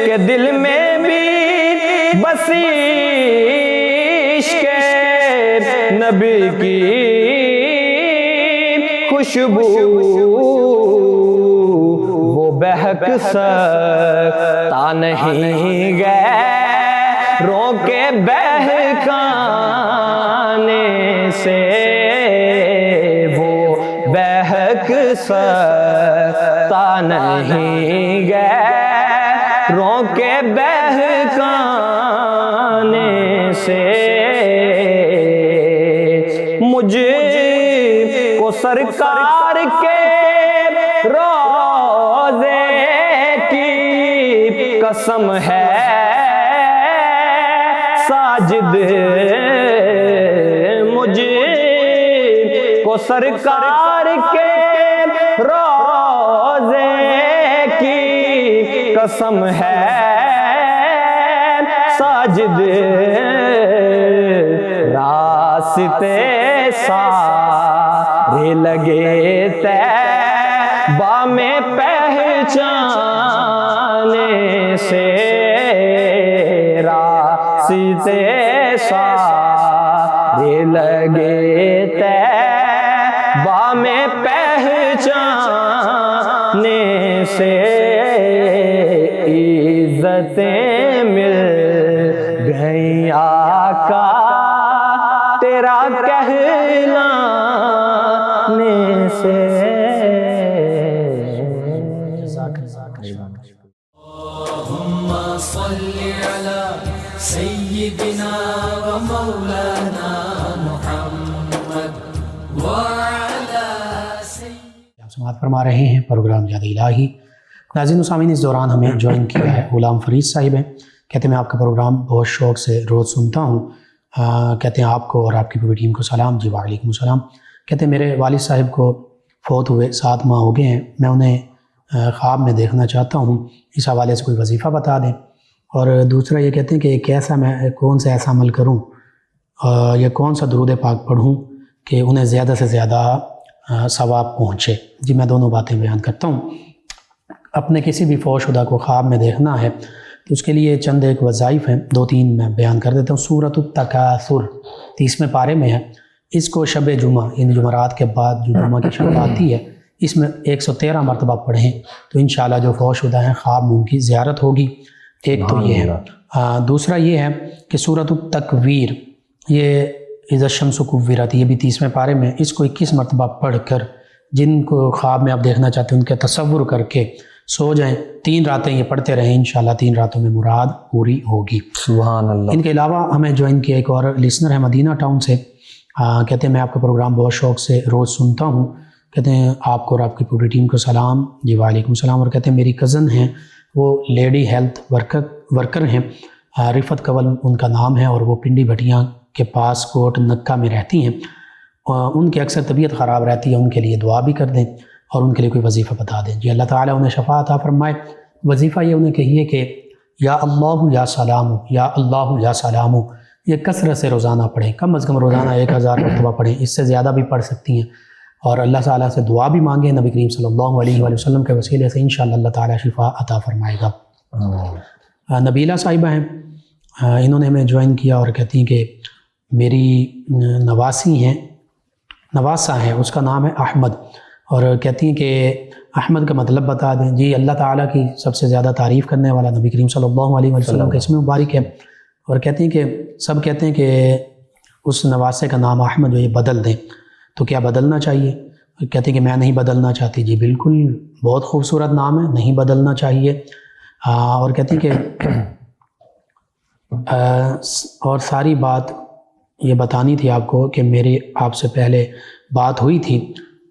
کے دل میں بھی بسی عشق نبی کی خوشبو، وہ بہک سکتا نہیں غیروں کے بہکانے سے، وہ بہک سکتا نہیں غیروں کے بہکانے سے، مجھے کو سرکار کے روضے کی قسم ہے ساجد، مجھے کو سرکار کے روضے کی قسم ہے ساجد، راستے سارے لگے طیبہ میں پہچانے سے، راستے سارے لگے طیبہ میں پہچانے سے، عزتیں مل گئیں آقا تیرا کہلانے سے۔ اللہم صلی علی سماعت فرما رہے ہیں پروگرام یاد الہی۔ ناظرین و سامعین، اس دوران ہمیں جوائن کیا ہے غلام فرید صاحب ہیں، کہتے ہیں میں آپ کا پروگرام بہت شوق سے روز سنتا ہوں، کہتے ہیں آپ کو اور آپ کی پوری ٹیم کو سلام۔ جی وعلیکم السلام۔ کہتے ہیں میرے والد صاحب کو فوت ہوئے 7 ماہ ہو گئے ہیں، میں انہیں خواب میں دیکھنا چاہتا ہوں، اس حوالے سے کوئی وظیفہ بتا دیں۔ اور دوسرا یہ کہتے ہیں کہ میں کون سا ایسا عمل کروں یا کون سا درود پاک پڑھوں کہ انہیں زیادہ سے زیادہ ثواب پہنچے۔ جی میں دونوں باتیں بیان کرتا ہوں۔ اپنے کسی بھی فوت شدہ کو خواب میں دیکھنا ہے تو اس کے لیے چند ایک وظائف ہیں، 2-3 میں بیان کر دیتا ہوں۔ سورۃ التکاثر 30ویں پارے میں ہے، اس کو شب جمعہ یعنی جمعرات کے بعد جو جمعہ کی شب آتی ہے اس میں 113 مرتبہ پڑھیں تو انشاءاللہ جو فوت شدہ ہیں خواب میں ان کی زیارت ہوگی۔ ایک تو یہ ہے۔ دوسرا یہ ہے کہ سورۃ التکویر، یہ اذا الشمس کورت، یہ بھی 30ویں پارے میں، اس کو 21 مرتبہ پڑھ کر جن کو خواب میں آپ دیکھنا چاہتے ہیں ان کے تصور کر کے سو جائیں، 3 راتیں یہ پڑھتے رہیں، انشاءاللہ 3 راتوں میں مراد پوری ہوگی۔ سبحان اللہ۔ ان کے علاوہ ہمیں جوائن کیا ایک اور لسنر ہے مدینہ ٹاؤن سے، کہتے ہیں میں آپ کا پروگرام بہت شوق سے روز سنتا ہوں، کہتے ہیں آپ کو اور آپ کی پوری ٹیم کو سلام۔ جی وعلیکم السلام۔ اور کہتے ہیں میری کزن ہیں، وہ لیڈی ہیلتھ ورکر ہیں، رفت کول ان کا نام ہے، اور وہ پنڈی بھٹیاں کے پاس کوٹ نکا میں رہتی ہیں، ان کی اکثر طبیعت خراب رہتی ہے، ان کے لیے دعا بھی کر دیں اور ان کے لیے کوئی وظیفہ بتا دیں۔ جی اللہ تعالیٰ انہیں شفا عطا فرمائے۔ وظیفہ یہ انہیں کہیے کہ یا اللہ یا سلام، یا اللہ یا سلام، یہ کثرت سے روزانہ پڑھیں، کم از کم روزانہ 1000 مرتبہ پڑھیں، اس سے زیادہ بھی پڑھ سکتی ہیں، اور اللہ تعالیٰ سے دعا بھی مانگیں، نبی کریم صلی اللہ علیہ وآلہ وسلم کے وسیلے سے انشاءاللہ اللہ تعالیٰ شفا عطا فرمائے گا۔ نبیلہ صاحبہ ہیں، انہوں نے ہمیں جوائن کیا اور کہتی ہیں کہ میری نواسہ ہیں، اس کا نام ہے احمد، اور کہتی ہیں کہ احمد کا مطلب بتا دیں۔ جی اللہ تعالیٰ کی سب سے زیادہ تعریف کرنے والا نبی کریم صلی اللہ علیہ وسلم کا اسم مبارک ہے، اور کہتی ہیں کہ سب کہتے ہیں کہ اس نواسے کا نام احمد جو یہ بدل دیں، تو کیا بدلنا چاہیے؟ کہتے ہیں کہ میں نہیں بدلنا چاہتی۔ جی بالکل، بہت خوبصورت نام ہے، نہیں بدلنا چاہیے۔ اور کہتی ہیں کہ اور ساری بات یہ بتانی تھی آپ کو کہ میری آپ سے پہلے بات ہوئی تھی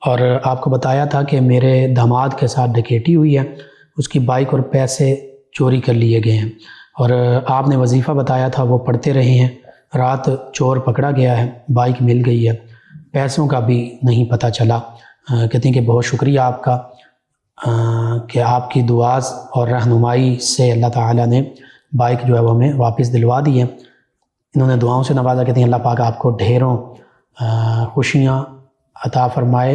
اور آپ کو بتایا تھا کہ میرے داماد کے ساتھ ڈکیٹی ہوئی ہے، اس کی بائک اور پیسے چوری کر لیے گئے ہیں، اور آپ نے وظیفہ بتایا تھا وہ پڑھتے رہے ہیں، رات چور پکڑا گیا ہے، بائک مل گئی ہے، پیسوں کا بھی نہیں پتہ چلا۔ کہتے ہیں کہ بہت شکریہ آپ کا کہ آپ کی دعا اور رہنمائی سے اللہ تعالیٰ نے بائک جو ہے وہ ہمیں واپس دلوا دی ہے۔ انہوں نے دعاؤں سے نوازا، کہتے ہیں اللہ پاک آپ کو ڈھیروں خوشیاں عطا فرمائے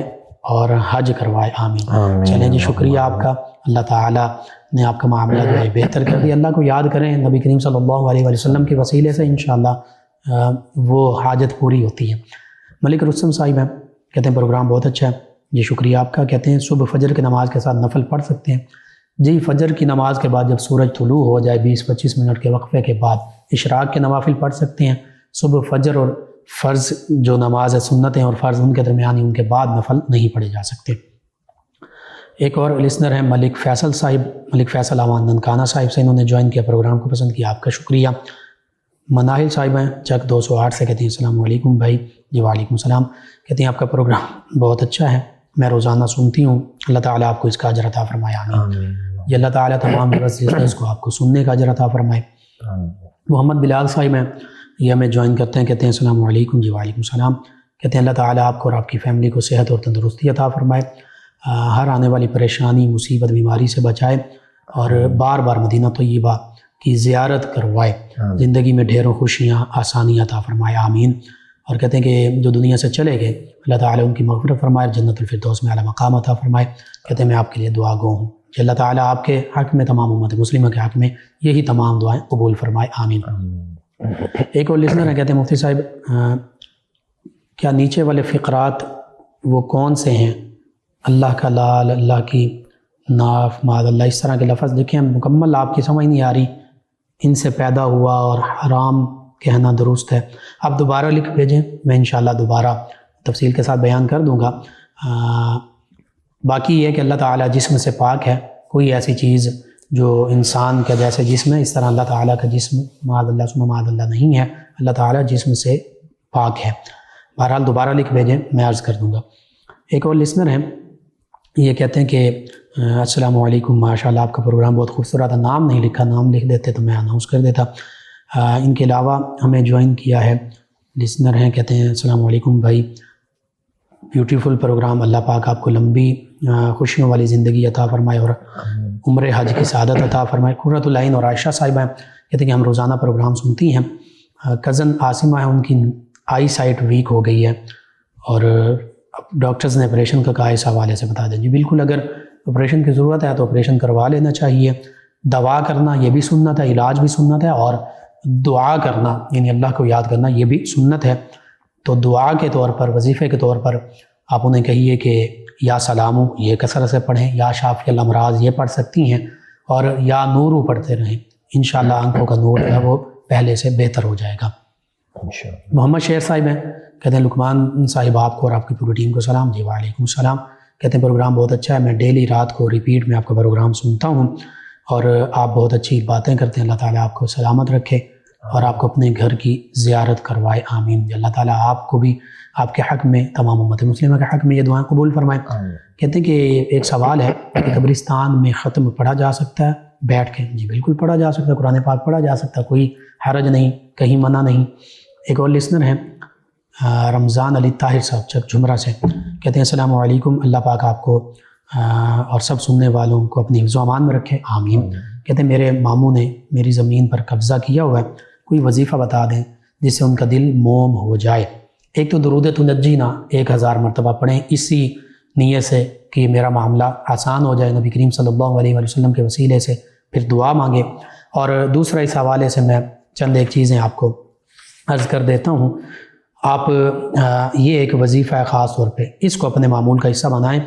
اور حج کروائے، آمین۔ چلیں جی، شکریہ آپ کا، اللہ تعالیٰ نے آپ کا معاملہ جو ہے بہتر کر دیا۔ اللہ کو یاد کریں، نبی کریم صلی اللہ علیہ وسلم کے وسیلے سے انشاءاللہ وہ حاجت پوری ہوتی ہے۔ ملک رستم صاحب ہیں، کہتے ہیں پروگرام بہت اچھا ہے، جی شکریہ آپ کا۔ کہتے ہیں صبح فجر کی نماز کے ساتھ نفل پڑھ سکتے ہیں؟ جی فجر کی نماز کے بعد جب سورج طلوع ہو جائے 20-25 منٹ کے وقفے کے بعد اشراق کے نوافل پڑھ سکتے ہیں۔ صبح فجر اور فرض جو نماز ہے، سنتیں اور فرض ان کے درمیانی، ان کے بعد نفل نہیں پڑھے جا سکتے۔ ایک اور لسنر ہیں ملک فیصل صاحب، ملک فیصل امان ننکانہ صاحب سے، انہوں نے جوائن کیا، پروگرام کو پسند کیا، آپ کا شکریہ۔ مناہل صاحب ہیں چک 208 سے، کہتے ہیں السلام علیکم بھائی۔ جی وعلیکم السلام۔ کہتے ہیں آپ کا پروگرام بہت اچھا ہے، میں روزانہ سنتی ہوں، اللہ تعالیٰ آپ کو اس کا اجر عطا فرمائے، آمین۔ یہ اللہ تعالیٰ تمام لسنرز کو آپ کو سننے کا اجر عطا فرمائے۔ محمد بلال صاحب ہیں، یہ ہمیں جوائن کرتے ہیں، کہتے ہیں السلام علیکم۔ جی وعلیکم السلام۔ کہتے ہیں اللہ تعالیٰ آپ کو اور آپ کی فیملی کو صحت اور تندرستی عطا فرمائے، ہر آنے والی پریشانی، مصیبت، بیماری سے بچائے، اور بار بار مدینہ طیبہ کی زیارت کروائے، زندگی میں ڈھیروں خوشیاں، آسانیاں عطا فرمائے، آمین۔ اور کہتے ہیں کہ جو دنیا سے چلے گئے اللہ تعالیٰ ان کی مغفرت فرمائے، جنت الفردوس میں اعلیٰ مقام عطا فرمائے۔ کہتے ہیں میں آپ کے لیے دعا گو ہوں کہ اللہ تعالیٰ آپ کے حق میں، تمام امت مسلمہ کے حق میں یہی تمام دعائیں قبول فرمائے، آمین۔ ایک اور لسنر ہیں، کہتے ہیں مفتی صاحب کیا نیچے والے فقرات وہ کون سے ہیں؟ اللہ کا لال، اللہ کی ناف، معاذ اللہ، اس طرح کے لفظ دیکھیں، مکمل آپ کی سمجھ نہیں آ رہی، ان سے پیدا ہوا اور حرام کہنا درست ہے؟ آپ دوبارہ لکھ بھیجیں، میں انشاءاللہ دوبارہ تفصیل کے ساتھ بیان کر دوں گا۔ باقی یہ کہ اللہ تعالیٰ جسم سے پاک ہے، کوئی ایسی چیز جو انسان کا جیسے جسم ہے اس طرح اللہ تعالیٰ کا جسم معاذ اللہ ثم معاذ اللہ نہیں ہے، اللہ تعالیٰ جسم سے پاک ہے۔ بہرحال دوبارہ لکھ بھیجیں، میں عرض کر دوں گا۔ ایک اور لسنر ہیں یہ کہتے ہیں کہ السلام علیکم، ماشاءاللہ آپ کا پروگرام بہت خوبصورت ہے. نام نہیں لکھا، نام لکھ دیتے تو میں اناؤنس کر دیتا. ان کے علاوہ ہمیں جوائن کیا ہے لسنر ہیں، کہتے ہیں السلام علیکم بھائی، بیوٹیفل پروگرام، اللہ پاک آپ کو لمبی خوشیوں والی زندگی عطا فرمائے اور عمر حج کی سعادت عطا فرمائے. قرۃ العین اور عائشہ صاحبہ کہتے ہیں کہ ہم روزانہ پروگرام سنتی ہیں. کزن عاصمہ ہے، ان کی آئی سائٹ ویک ہو گئی ہے اور ڈاکٹرز نے آپریشن کا کہا، اس حوالے سے بتا دیں. جی بالکل، اگر آپریشن کی ضرورت ہے تو آپریشن کروا لینا چاہیے. دوا کرنا یہ بھی سنت ہے، علاج بھی سنت ہے، اور دعا کرنا یعنی اللہ کو یاد کرنا یہ بھی سنت ہے. تو دعا کے طور پر، وظیفے کے طور پر آپ انہیں کہیے کہ یا سلامو یہ کثرت سے پڑھیں، یا شافی الامراض یہ پڑھ سکتی ہیں، اور یا نورو پڑھتے رہیں. انشاءاللہ آنکھوں کا نور ہے وہ پہلے سے بہتر ہو جائے گا. محمد شیر صاحب ہیں، کہتے ہیں لقمان صاحب آپ کو اور آپ کی پوری ٹیم کو سلام. جی وعلیکم السلام. کہتے ہیں پروگرام بہت اچھا ہے، میں ڈیلی رات کو ریپیٹ میں آپ کا پروگرام سنتا ہوں اور آپ بہت اچھی باتیں کرتے ہیں. اللہ تعالیٰ آپ کو سلامت رکھے اور آپ کو اپنے گھر کی زیارت کروائے، آمین. اللہ تعالیٰ آپ کو بھی آپ کے حق میں، تمام امت مسلمہ کے حق میں یہ دعائیں قبول فرمائیں. کہتے ہیں کہ ایک سوال ہے کہ قبرستان میں ختم پڑھا جا سکتا ہے بیٹھ کے؟ جی بالکل پڑھا جا سکتا ہے، قرآن پاک پڑھا جا سکتا ہے، کوئی حرج نہیں، کہیں منع نہیں. ایک اور لسنر ہیں رمضان علی طاہر صاحب چک جھمرہ سے، کہتے ہیں السلام علیکم، اللہ پاک آپ کو اور سب سننے والوں کو اپنی حفظ و امان میں رکھے، آمین. کہتے ہیں میرے ماموں نے میری زمین پر قبضہ کیا ہوا ہے، کوئی وظیفہ بتا دیں جس سے ان کا دل موم ہو جائے. ایک تو درود تنجینا 1000 مرتبہ پڑھیں اسی نیت سے کہ میرا معاملہ آسان ہو جائے، نبی کریم صلی اللہ علیہ وسلم کے وسیلے سے. پھر دعا مانگے. اور دوسرا اس حوالے سے میں چند ایک چیزیں آپ کو عرض کر دیتا ہوں. آپ یہ ایک وظیفہ ہے خاص طور پہ، اس کو اپنے معمول کا حصہ بنائیں.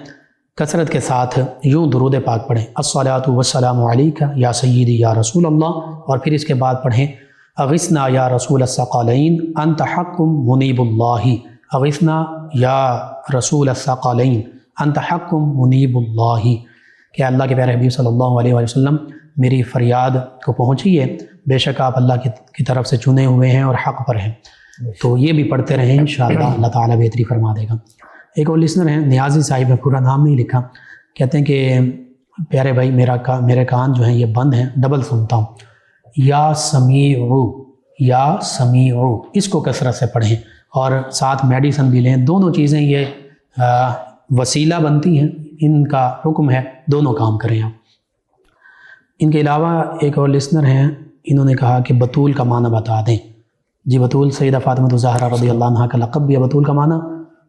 کثرت کے ساتھ یوں درود پاک پڑھیں، الصلاۃ والسلام علیک یا سیدی یا رسول اللہ، اور پھر اس کے بعد پڑھیں اغثنا یا رسول الثقلین انت حق منیب اللہ، اغثنا یا رسول الثقلین انت حق منیب اللہ، کہ اللہ کے پیارے حبیب صلی اللہ علیہ وسلم میری فریاد کو پہنچیے، بے شک آپ اللہ کی طرف سے چنے ہوئے ہیں اور حق پر ہیں. تو یہ بھی پڑھتے رہیں، انشاءاللہ اللہ تعالیٰ بہتری فرما دے گا. ایک اور لسنر ہیں نیازی صاحب ہے، پورا نام نہیں لکھا، کہتے ہیں کہ پیارے بھائی میرے کان جو ہیں یہ بند ہیں، ڈبل سنتا ہوں، یا سمیعو یا سمیعو، اس کو کثرت سے پڑھیں اور ساتھ میڈیسن بھی لیں. دونوں چیزیں یہ وسیلہ بنتی ہیں، ان کا حکم ہے دونوں کام کریں آپ. ان کے علاوہ ایک اور لسنر ہیں، انہوں نے کہا کہ بطول کا معنی بتا دیں. جی بطول سیدہ فاطمہ زہرا رضی اللہ عنہا کا لقب بھی ہے. بطول کا معنی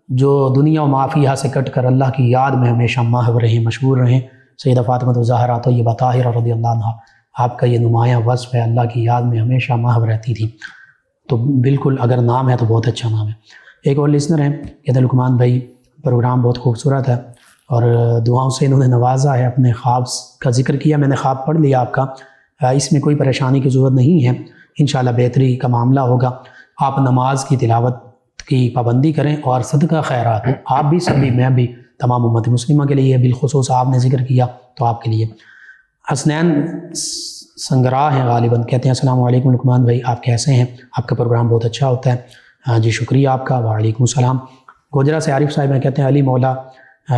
جو دنیا و معافیہ سے کٹ کر اللہ کی یاد میں ہمیشہ محو رہیں، مشہور رہیں. سیدہ فاطمہ زہرا طیبہ طاہرہ رضی اللہ عنہا، آپ کا یہ نمایاں وصف ہے، اللہ کی یاد میں ہمیشہ محو رہتی تھی. تو بالکل اگر نام ہے تو بہت اچھا نام ہے. ایک اور لسنر ہیں، کہتے ہیں لقمان بھائی پروگرام بہت خوبصورت ہے اور دعاؤں سے انہوں نے نوازا ہے. اپنے خواب کا ذکر کیا، میں نے خواب پڑھ لیا آپ کا، اس میں کوئی پریشانی کی ضرورت نہیں ہے، انشاءاللہ بہتری کا معاملہ ہوگا. آپ نماز کی تلاوت کی پابندی کریں اور صدقہ خیرات، آپ بھی سبھی، میں بھی، تمام امت مسلمہ کے لیے، بالخصوص آپ نے ذکر کیا تو آپ کے لیے. حسنین سنگراہ ہیں غالباً، کہتے ہیں السلام علیکم لقمان بھائی، آپ کیسے ہیں؟ آپ کا پروگرام بہت اچھا ہوتا ہے. جی شکریہ آپ کا، وعلیکم السلام. گوجرا سے عارف صاحب ہیں، کہتے ہیں علی مولا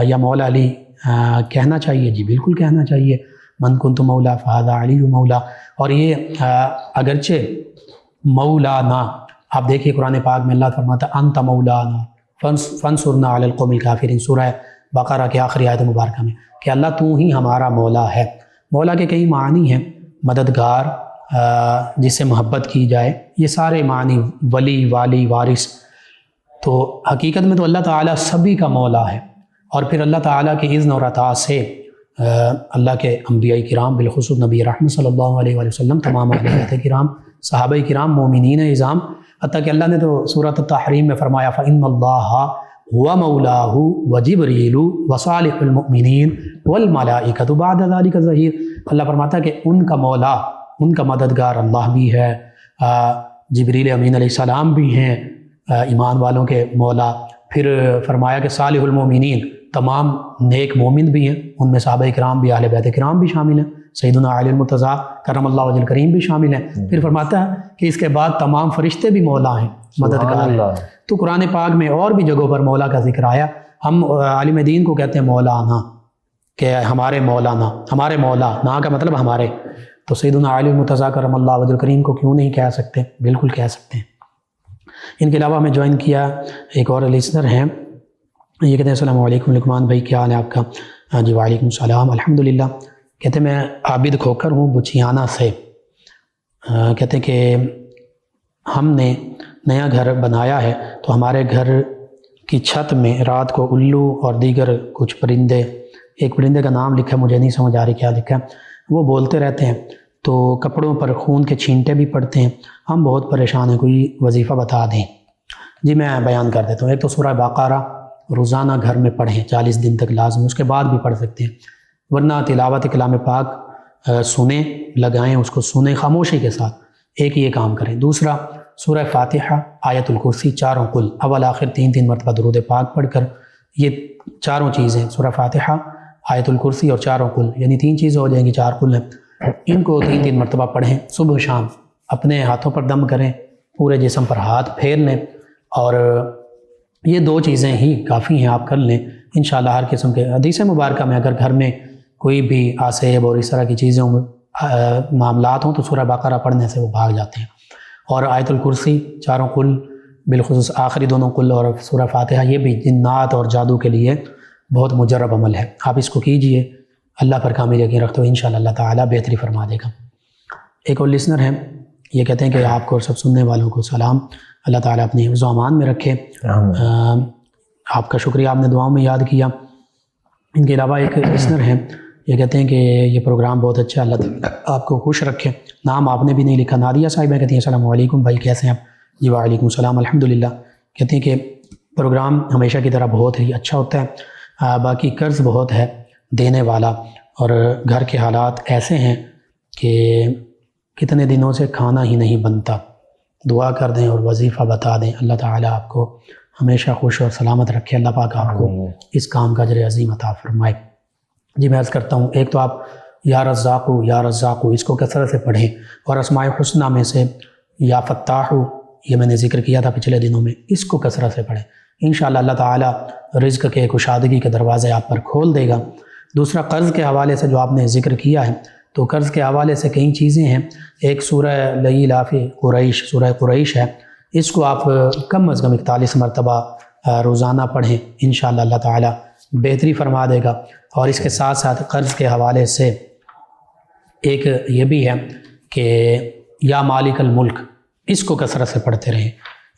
یا مولا علی کہنا چاہیے؟ جی بالکل کہنا چاہیے، من کنت مولا فہذا علی مولا. اور یہ اگرچہ مولانا، آپ دیکھیے قرآن پاک میں اللہ فرماتا ہے انت مولانا فانصرنا علی القوم الکافرین، سورہ بقرہ کے آخری آیت مبارکہ میں، کہ اللہ تو ہی ہمارا مولا ہے. مولا کے کئی معنی ہیں، مددگار، جس سے محبت کی جائے، یہ سارے معنی، ولی، والی، وارث. تو حقیقت میں تو اللہ تعالیٰ سبھی کا مولا ہے. اور پھر اللہ تعالیٰ کے اذن اور عطا سے اللہ کے انبیاء کرام، بالخصوص نبی رحمت صلی اللہ علیہ وسلم، تمام اہل بیت کرام، صحابہ کرام، مومنین اعظام، حتیٰ کہ اللہ نے تو سورۃ التحریم میں فرمایا فَإِنَّ اللَّهَ هُوَ مَوْلَاهُ وَجِبْرِيلُ وَصَالِحُ الْمُؤْمِنِينَ وَالْمَلَائِكَةُ بَعْدَ ذَلِكَ ظَهِيرٌ. اللہ فرماتا ہے کہ ان کا مولا، ان کا مددگار اللہ بھی ہے، جبریل امین علیہ السلام بھی ہیں، ایمان والوں کے مولا. پھر فرمایا کہ صالح المومنین، تمام نیک مومن بھی ہیں، ان میں صحابہ کرام بھی، اہل بیت کرام بھی شامل ہیں، سیدنا علی المرتضیٰ کرم اللہ وجہ الکریم بھی شامل ہیں. پھر فرماتا ہے کہ اس کے بعد تمام فرشتے بھی مولا ہیں، مددگار ہیں. تو قرآن پاک میں اور بھی جگہوں پر مولا کا ذکر آیا. ہم عالم دین کو کہتے ہیں مولانا، کہ ہمارے مولانا، ہمارے مولا، نا کا مطلب ہمارے، تو سیدنا علی المرتضیٰ کرم اللہ وجہ الکریم کو کیوں نہیں کہہ سکتے؟ بالکل کہہ سکتے ہیں۔ ان کے علاوہ ہمیں جوائن کیا ایک اور لسنر ہیں، یہ کہتے ہیں السلام علیکم لقمان بھائی، کیا حال ہے آپ کا؟ ہاں جی وعلیکم السلام الحمدللہ۔ کہتے ہیں میں عابد کھوکر ہوں بچیانہ سے۔ کہتے ہیں کہ ہم نے نیا گھر بنایا ہے تو ہمارے گھر کی چھت میں رات کو الو اور دیگر کچھ پرندے، ایک پرندے کا نام لکھا ہے، مجھے نہیں سمجھ آ رہی کیا لکھا ہے، وہ بولتے رہتے ہیں، تو کپڑوں پر خون کے چھینٹے بھی پڑتے ہیں، ہم بہت پریشان ہیں، کوئی وظیفہ بتا دیں۔ جی میں بیان کر دیتا ہوں۔ ایک تو سورہ بقرہ روزانہ گھر میں پڑھیں 40 دن تک لازم، اس کے بعد بھی پڑھ سکتے ہیں، ورنہ تلاوت کلام پاک سنیں، لگائیں، اس کو سنیں خاموشی کے ساتھ، ایک یہ کام کریں۔ دوسرا سورہ فاتحہ، آیت الکرسی، چاروں کل، اول آخر 3 مرتبہ درود پاک پڑھ کر، یہ چاروں چیزیں سورہ فاتحہ، آیت الکرسی اور چاروں کل، یعنی 3 چیزیں ہو جائیں گی، 4 کل ہیں، ان کو 3 مرتبہ پڑھیں صبح شام، اپنے ہاتھوں پر دم کریں، پورے جسم پر ہاتھ پھیر لیں، اور یہ 2 چیزیں ہی کافی ہیں، آپ کر لیں انشاءاللہ۔ ہر قسم کے حدیث مبارکہ میں اگر گھر میں کوئی بھی آسیب اور اس طرح کی چیزیں معاملات ہوں تو سورہ بقرہ پڑھنے سے وہ بھاگ جاتے ہیں، اور آیت الکرسی، چاروں کل، بالخصوص آخری 2 کل، اور سورہ فاتحہ، یہ بھی جنات اور جادو کے لیے بہت مجرب عمل ہے، آپ اس کو کیجئے، اللہ پر کامل یقین رکھتے ہوئے انشاءاللہ اللہ تعالیٰ بہتری فرما دے گا۔ ایک اور لسنر ہیں، یہ کہتے ہیں کہ آپ کو اور سب سننے والوں کو سلام، اللہ تعالیٰ اپنے حفظ و امان میں رکھے، آپ کا شکریہ، آپ نے دعاؤں میں یاد کیا۔ ان کے علاوہ ایک لسنر ہیں، یہ کہتے ہیں کہ یہ پروگرام بہت اچھا ہے، اللہ تعالیٰ آپ کو خوش رکھے، نام آپ نے بھی نہیں لکھا، نادیہ صاحبہ کہتی ہیں السلام علیکم بھائی، کیسے ہیں آپ؟ جی وعلیکم السلام الحمدللہ۔ کہتے ہیں کہ پروگرام ہمیشہ کی طرح بہت ہی اچھا ہوتا ہے، باقی قرض بہت ہے دینے والا، اور گھر کے حالات ایسے ہیں کہ کتنے دنوں سے کھانا ہی نہیں بنتا، دعا کر دیں اور وظیفہ بتا دیں، اللہ تعالیٰ آپ کو ہمیشہ خوش اور سلامت رکھے، اللہ پاک آپ کو اس کام کا اجر عظیم عطا فرمائے۔ جی میں عرض کرتا ہوں، ایک تو آپ یا رزاقو یا رزاقو اس کو کثرت سے پڑھیں، اور اسماء الحسنہ میں سے یا فتاحو، یہ میں نے ذکر کیا تھا پچھلے دنوں میں، اس کو کثرت سے پڑھیں، انشاءاللہ اللہ تعالیٰ رزق کے کشادگی کے دروازے آپ پر کھول دے گا۔ دوسرا قرض کے حوالے سے جو آپ نے ذکر کیا ہے، تو قرض کے حوالے سے کئی چیزیں ہیں، ایک سورہ لإلاف قریش، سورہ قریش ہے، اس کو آپ کم از کم 41 مرتبہ روزانہ پڑھیں، انشاءاللہ اللہ تعالیٰ بہتری فرما دے گا۔ اور اس کے ساتھ ساتھ قرض کے حوالے سے ایک یہ بھی ہے کہ یا مالک الملک، اس کو کثرت سے پڑھتے رہیں،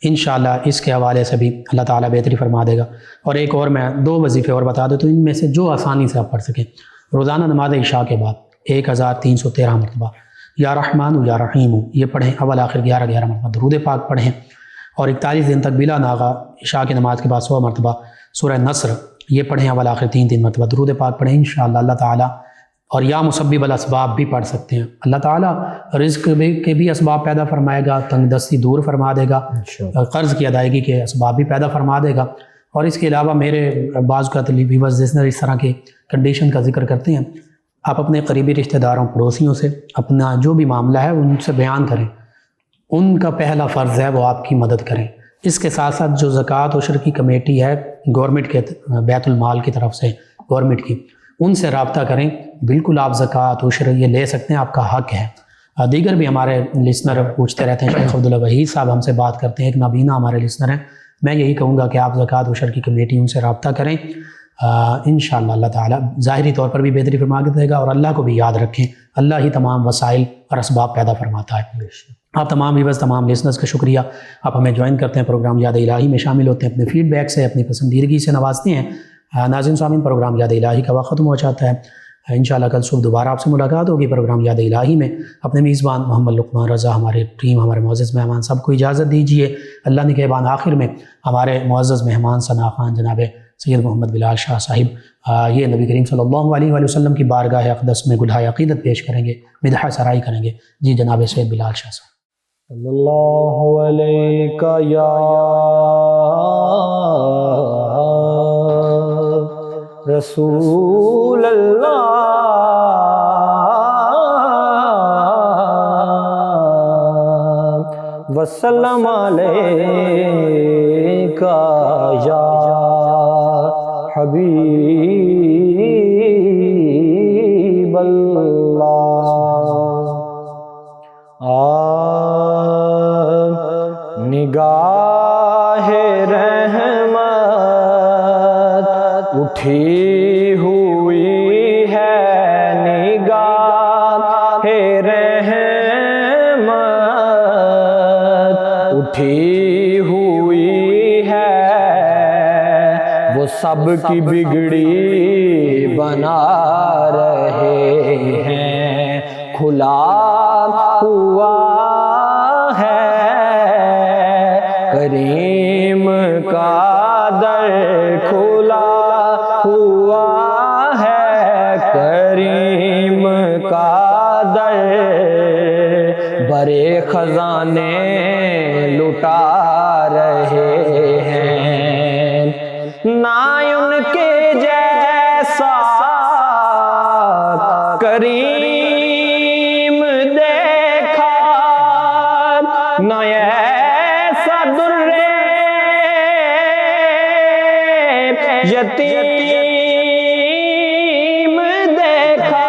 انشاءاللہ اس کے حوالے سے بھی اللہ تعالیٰ بہتری فرما دے گا۔ اور ایک اور میں 2 وظیفے اور بتا دوں، تو ان میں سے جو آسانی سے آپ پڑھ سکیں، روزانہ نماز عشاء کے بعد 1313 مرتبہ یا رحمان یا رحیم، یہ پڑھیں، اول آخر 11 مرتبہ درود پاک پڑھیں، اور 41 دن تک بلا ناغہ عشاء کی نماز کے بعد 100 مرتبہ سورہ نصر، یہ پڑھیں، اول آخر 3 مرتبہ درود پاک پڑھیں، انشاءاللہ اللہ تعالیٰ۔ اور یا مسبب الاسباب بھی پڑھ سکتے ہیں، اللہ تعالیٰ رزق کے بھی اسباب پیدا فرمائے گا، تنگ دستی دور فرما دے گا، قرض کی ادائیگی کے اسباب بھی پیدا فرما دے گا۔ اور اس کے علاوہ میرے بعض کا ویورز اس طرح کے کنڈیشن کا ذکر کرتے ہیں، آپ اپنے قریبی رشتہ داروں، پڑوسیوں سے اپنا جو بھی معاملہ ہے ان سے بیان کریں، ان کا پہلا فرض ہے وہ آپ کی مدد کریں۔ اس کے ساتھ ساتھ جو زکوٰۃ و عشر کی کمیٹی ہے گورنمنٹ کے بیت المال کی طرف سے، گورنمنٹ کی، ان سے رابطہ کریں، بالکل آپ زکوٰۃ و عشر یہ لے سکتے ہیں، آپ کا حق ہے۔ دیگر بھی ہمارے لسنر پوچھتے رہتے ہیں، شیخ عبداللہ وحید صاحب ہم سے بات کرتے ہیں، ایک نابینا ہمارے لسنر ہیں، میں یہی کہوں گا کہ آپ زکوٰۃ و عشر کی کمیٹی ان سے رابطہ کریں، انشاءاللہ اللہ تعالیٰ ظاہری طور پر بھی بہتری فرما کے دے گا، اور اللہ کو بھی یاد رکھیں، اللہ ہی تمام وسائل اور اسباب پیدا فرماتا ہے۔ آپ تمام ویورز، تمام لسنرز کا شکریہ، آپ ہمیں جوائن کرتے ہیں، پروگرام یاد الہی میں شامل ہوتے ہیں، اپنے فیڈ بیک سے، اپنی پسندیدگی سے نوازتے ہیں۔ ناظرین سامعین، پروگرام یاد الہی کا وقت ختم ہو جاتا ہے، انشاءاللہ کل صبح دوبارہ آپ سے ملاقات ہوگی پروگرام یاد الہی میں۔ اپنے میزبان محمد لقمان رضا، ہمارے ٹیم، ہمارے معزز مہمان سب کو اجازت دیجیے۔ اللہ نے کہبان آخر میں ہمارے معزز مہمان ثنا خان جناب سید محمد بلال شاہ صاحب یہ نبی کریم صلی اللہ علیہ وآلہ وسلم کی بارگاہ اقدس میں گلہائے عقیدت پیش کریں گے، مدح سرائی کریں گے۔ جی جناب سید بلال شاہ صاحب۔ صلی اللہ علیہ یا رسول اللہ وسلم علیہ یا حبیب رحمت اٹھی ہوئی ہے، وہ سب کی بگڑی بنا رہے ہیں، کھلا ہوا ہے کریم کا در، کھلا ہوا ہے کریم کا در، بڑے خزانے لٹا رہے ہیں، نہ ان کے جیسا کریم دیکھا، نہ ایسا در یتیم دیکھا،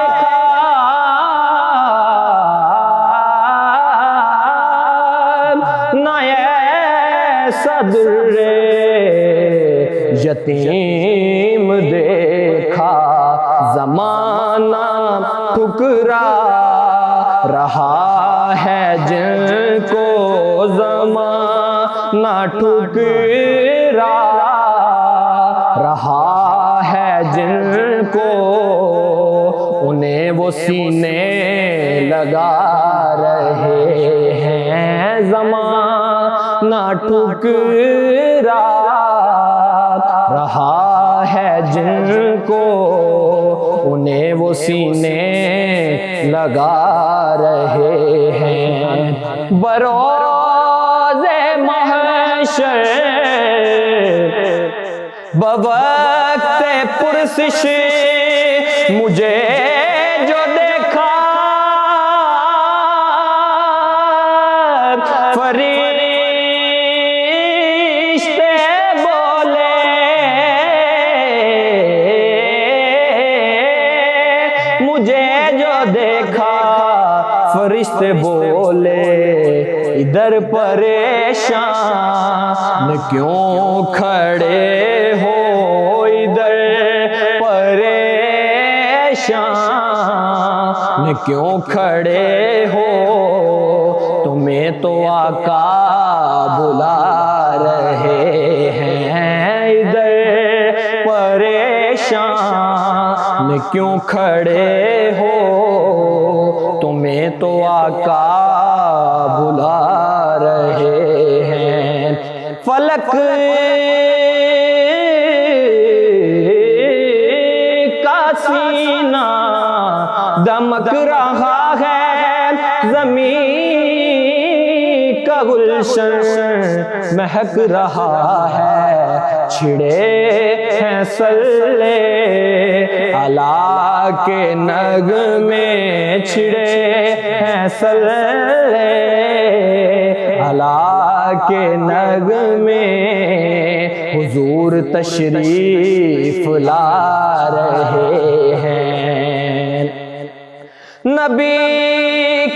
نہ ایسا در یتیم دیکھا، زمانہ ٹھکرا رہا ہے جن کو، زمانہ ٹھکرا رہا ہے جن کو، انہیں وہ سینے لگا رہے ہیں، زمانہ ٹھکرا رہا ہے جن کو، انہیں وہ سینے لگا رہے ہیں، بروز محشر بوقت پرسش مجھے جو دیکھا، فرشتے بولے مجھے جو دیکھا، فرشتے بولے ادھر پریشان کیوں کھڑے ہو، ادھر پریشان کیوں کھڑے ہو، تمہیں تو آقا بلا رہے ہیں، ادھر پریشان کیوں کھڑے ہو، تمہیں تو آقا بلا رہے ہیں، فلک کا سینہ دمک رہا ہے، زمین کا گلشن مہک رہا ہے، چھڑے ہیں سلے علا کے نغمے، چھڑے ہیں سلے علا کے نغمے، حضور تشریف لا رہے ہیں، نبی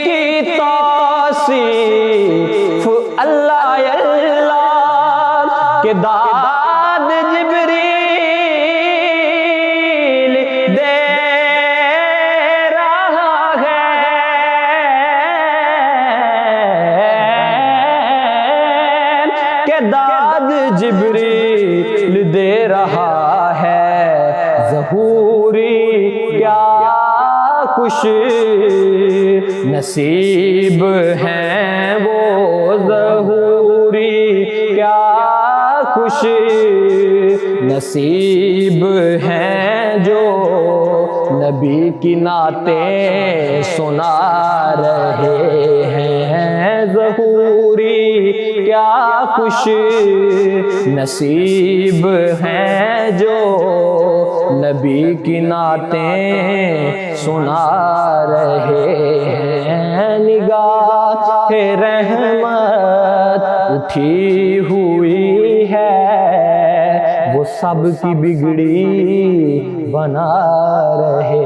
کی توصیف اللہ اللہ کے داد جبریل دے رہا ہے، کہ داد جبریل دے رہا ہے، ظہوری کیا خوش نصیب ہیں وہ، ظہوری کیا خوش نصیب ہیں جو نبی کی نعتیں سنا رہے ہیں، ظہوری کیا خوش نصیب ہیں جو نبی کی نعتیں سنا رہے ہیں، نگاہ رحمت اٹھی ہوئی ہے، وہ سب کی بگڑی بنا رہے